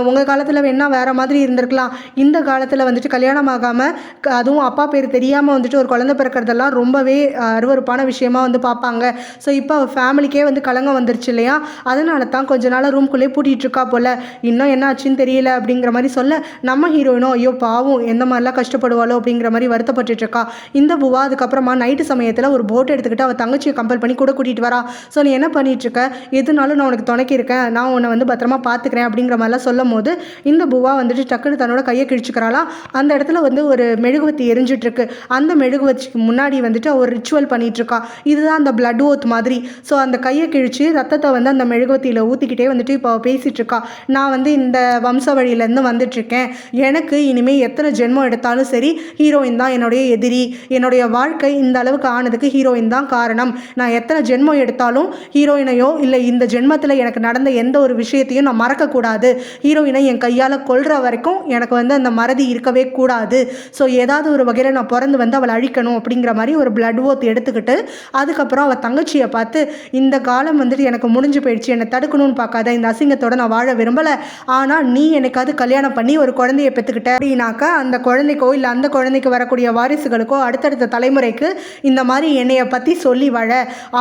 உங்கள் காலத்தில் வேணா வேறு மாதிரி இருந்திருக்கலாம், இந்த காலத்தில் வந்துட்டு கல்யாணம் ஆகாமல் அதுவும் அப்பா பேர் தெரியாமல் வந்துட்டு ஒரு குழந்தை பிறக்கிறதெல்லாம் ரொம்பவே அருவருப்பான விஷயமா வந்து பார்ப்பாங்க. ஸோ இப்போ ஃபேமிலிக்கே வந்து கலங்கம் வந்துருச்சு இல்லையா, அதனால தான் கொஞ்ச நாள் ரூம்குள்ளே பூட்டிகிட்டு இருக்கா போல், இன்னும் என்ன ஆச்சுன்னு தெரியல அப்படிங்கிற மாதிரி சொல்ல நம்ம ஹீரோயினும் ஐயோ பாவம் எந்த மாதிரிலாம் கஷ்டப்படுவாளோ அப்படிங்கிற மாதிரி வருத்தப்பட்டு இருக்கா. இந்த புவா அதுக்கப்புறமா நைட்டு சமயத்தில் ஒரு போட் எடுத்துக்கிட்டு அவள் தங்கச்சியை கம்பல் பண்ணி கூட கூட்டிகிட்டு வரா. ஸோ நீ என்ன பண்ணிகிட்ருக்க, எதுனாலும் நான் உனக்கு துணைக்கி இருக்கேன், நான் உன்னை வந்து பத்திரமா பார்த்துக்கிறேன் அப்படிங்கிற மாதிரிலாம் சொல்லும் போது இந்த புவா வந்துட்டு டக்குன்னு தன்னோட கையை கிழிச்சுக்கிறாளாம். அந்த இடத்துல வந்து ஒரு மெழுகுவத்தி எரிஞ்சிட்ருக்கு. அந்த மெழுகுவத்திக்கு முன்னாடி வந்துட்டு ஒரு ரிச்சுவல் பண்ணிகிட்ருக்கா. இதுதான் அந்த பிளட் ஓத் மாதிரி. ஸோ அந்த கையை கிழிச்சு ரத்தத்தை வந்து அந்த மெழுகுவத்தியில் ஊற்றிக்கிட்டே வந்துட்டு இப்போ பேசிகிட்ருக்கா. நான் வந்து இந்த வம்ச வழியிலேருந்து வந்துட்டுருக்கேன், எனக்கு இனிமேல் எத்தனை ஜென்மம் எடுத்தாலும் சரி ஹீரோயின் தான் என்னுடைய எதிரி, என்னுடைய வாழ்க்கை இந்த அளவுக்கு ஆனதுக்கு ஹீரோயின் தான் காரணம், நான் எத்தனை ஜென்மம் எடுத்தாலும் ஹீரோயினையோ இல்லை இந்த ஜென்மத்தில் எனக்கு நடந்த எந்த ஒரு விஷயத்தையும் நான் மறக்கக்கூடாது, ஹீரோயினை என் கையால் கொல்ற வரைக்கும் எனக்கு வந்து அந்த மறதி இருக்கவே கூடாது. ஸோ ஏதாவது ஒரு வகையில் நான் பிறந்து வந்து அவளை அழிக்கணும் அப்படிங்கிற மாதிரி ஒரு பிளட் ஓத் எடுத்துக்கிட்டு அதுக்கப்புறம் அவள் தங்கச்சியை பார்த்து இந்த காலம் வந்துட்டு எனக்கு முடிஞ்சு போயிடுச்சு, என்னை தடுக்கணும்னு பார்க்காத, இந்த அசிங்கத்தோட நான் வாழ விரும்பலை, ஆனால் நீ எனக்காவது கல்யாணம் பண்ணி ஒரு குழந்தையை பெற்றுக்கிட்ட அப்படின்னாக்கா அந்த குழந்தைக்கோ இல்லை அந்த குழந்தைக்கு வரக்கூடிய வாரிசுகளுக்கோ அடுத்தடுத்த தலைமுறைக்கு இந்த மாதிரி என்னையை பற்றி சொல்லி வாழ,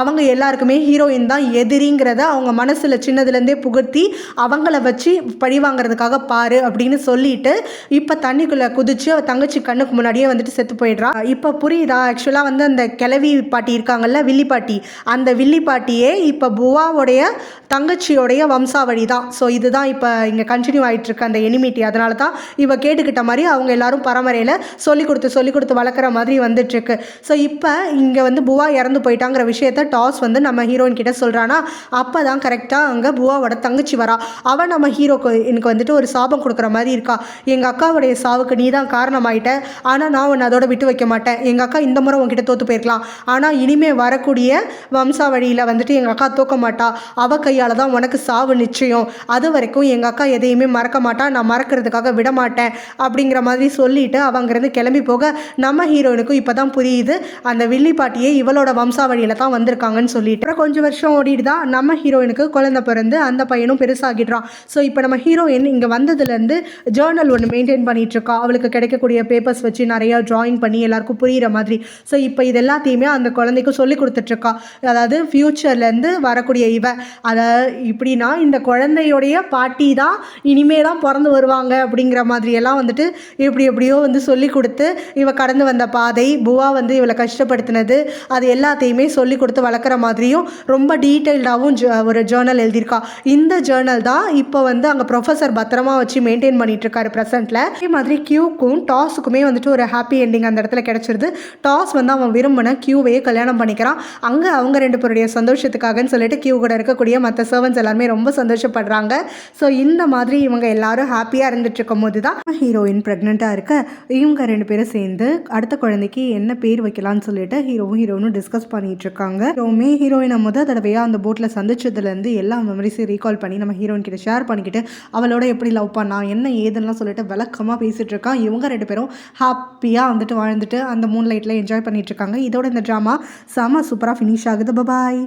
அவங்க எல்லாருக்குமே ஹீரோயின் தான் எதிரிங்கிறத அவங்க மனசில் சின்னதுலேருந்தே புகுத்தி அவங்கள வச்சு பழி வாங்கிறதுக்காக பாரு அப்படின்னு சொல்லிட்டு இப்போ தண்ணிக்குள்ளே குதிச்சு அவள் தங்கச்சி கண்ணுக்கு முன்னாடியே வந்துட்டு செத்து போயிடுறா. இப்போ புரியுதா, ஆக்சுவலாக வந்து அந்த கிளவி பாட்டி இருக்காங்கல்ல, வில்லி பாட்டி, அந்த வில்லி பாட்டியே இப்போ புவாவுடைய தங்கச்சியோடைய வம்சாவழி தான். ஸோ இதுதான் இப்போ இங்கே கண்டினியூ ஆகிட்டுருக்கு அந்த எனிமிட்டி. அதனால தான் இவ கேட்டுக்கிட்ட மாதிரி அவங்க எல்லாரும் பரம்பரையில் சொல்லி கொடுத்து வளர்க்குற மாதிரி வந்துட்டுருக்கு. ஸோ இப்போ இங்கே வந்து புவா இறந்து போயிட்டாங்கிற விஷயத்த டாஸ் வந்து நம்ம ஹீரோயின் கிட்ட சொல்கிறானா. அப்போ தான் கரெக்டாக அங்கே புவாவோட தங்கச்சி வரா. அவள் நம்ம ஹீரோக்கு எனக்கு வந்துட்டு ஒரு சாபம் கொடுக்குற மாதிரி இருக்கா. எங்கள் அக்காவுடைய சாவுக்கு நீ தான் காரணமாயிட்ட, ஆனால் நான் உன்னை அதோட விட்டு வைக்க மாட்டேன், எங்கள் அக்கா இந்த முறை உங்ககிட்ட தோற்று போயிருக்கலாம், ஆனால் இனிமேல் வரக்கூடிய வம்சாவழியில் வந்துட்டு எங்கள் அக்கா தோக்க மாட்டா, அவள் கையால் தான் உனக்கு சாவு நிச்சயம், அது வரைக்கும் எங்கள் அக்கா எதையுமே மறக்க மாட்டா, நான் மறக்கிறதுக்காக விட மாட்டேன் அப்படிங்கிற மாதிரி சொல்லிட்டு அவங்கிருந்து கிளம்பி போக நம்ம ஹீரோயினுக்கும் இப்போ தான் புரியுது அந்த வில்லி பாட்டியே இவளோட வம்சாவழியில் தான் வந்திருக்காங்கன்னு சொல்லிட்டு. அப்புறம் கொஞ்சம் வருஷம் ஓடிட்டு தான் நம்ம ஹீரோயினுக்கு குழந்தை பிறந்து அந்த பையனும் பெருசாகிடுறான். ஸோ இப்போ நம்ம ஹீரோயின் இங்கே வந்ததுலேருந்து ஜேர்னல் ஒன்று மெயின்டைன் பண்ணிகிட்ருக்கா. அவளுக்கு கிடைக்கக்கூடிய பேப்பர்ஸ் வச்சு நிறையா ட்ராயிங் பண்ணி எல்லாருக்கும் புரிகிற மாதிரி. ஸோ இப்போ இது எல்லாத்தையுமே அந்த குழந்தைக்கும் சொல்லி கொடுத்துட்ருக்கா. அதாவது ஃப்யூச்சர்லேருந்து வரக்கூடிய அதை இப்படின்னா இந்த குழந்தையோடைய பாட்டி தான் இனிமே தான் பிறந்து வருவாங்க அப்படிங்கிற மாதிரியெல்லாம் வந்துட்டு எப்படியோ வந்து சொல்லி கொடுத்து இவ கடந்து வந்த பாதை, புவா வந்து இவளை கஷ்டப்படுத்தினது, அது எல்லாத்தையுமே சொல்லி கொடுத்து வளர்க்குற மாதிரியும் ரொம்ப டீட்டெயில்டாகவும் ஒரு ஜேர்னல் எழுதியிருக்கா. இந்த ஜேர்னல் தான் இப்போ வந்து அங்கே ப்ரொஃபஸர் பத்திரமா வச்சு மெயின்டைன் பண்ணிகிட்ருக்காரு ப்ரெசென்ட்டில். அதே மாதிரி கியூக்கும் டாஸுக்குமே வந்துட்டு ஒரு ஹாப்பி எண்டிங் அந்த இடத்துல கிடச்சிருது. டாஸ் வந்து அவன் விரும்பின கியூவையே கல்யாணம் பண்ணிக்கிறான். அங்கே அவங்க ரெண்டு பேருடைய சந்தோஷத்துக்காகன்னு சொல்லிட்டு கியூ கூட இருக்கக்கூடிய மற்ற சர்வன்ஸ் எல்லாருமே ரொம்ப சந்தோஷப்படுறாங்க. ஸோ இந்த மாதிரி இவங்க எல்லாரும் ஹாப்பியாக இருந்துட்டு இருக்கும் போது தான் ஹீரோயின் ப்ரெக்னெண்ட்டாக இருக்க இவங்க ரெண்டு பேரும் சேர்ந்து அடுத்த குழந்தைக்கு என்ன பேர் வைக்கலாம்னு சொல்லிட்டு ஹீரோயினும் டிஸ்கஸ் பண்ணிட்டு இருக்காங்க. ஹீரோயினை தடவையாக அந்த போட்டில் சந்திச்சதுலேருந்து எல்லா மெமரிஸையும் ரீகால் பண்ணி நம்ம ஹீரோயின் கிட்ட ஷேர் பண்ணிக்கிட்டு அவளோட எப்படி லவ் பண்ணா என்ன ஏதுன்னெலாம் சொல்லிட்டு விளக்கமாக பேசிகிட்டு இருக்கான். இவங்க 2 பேரும் ஹாப்பியாக வாழ்ந்துட்டு அந்த மூன் லைட்டில் என்ஜாய் பண்ணிட்டு இருக்காங்க. இதோட இந்த ட்ராமா செம சூப்பராக ஃபினிஷ் ஆகுது. பாய்.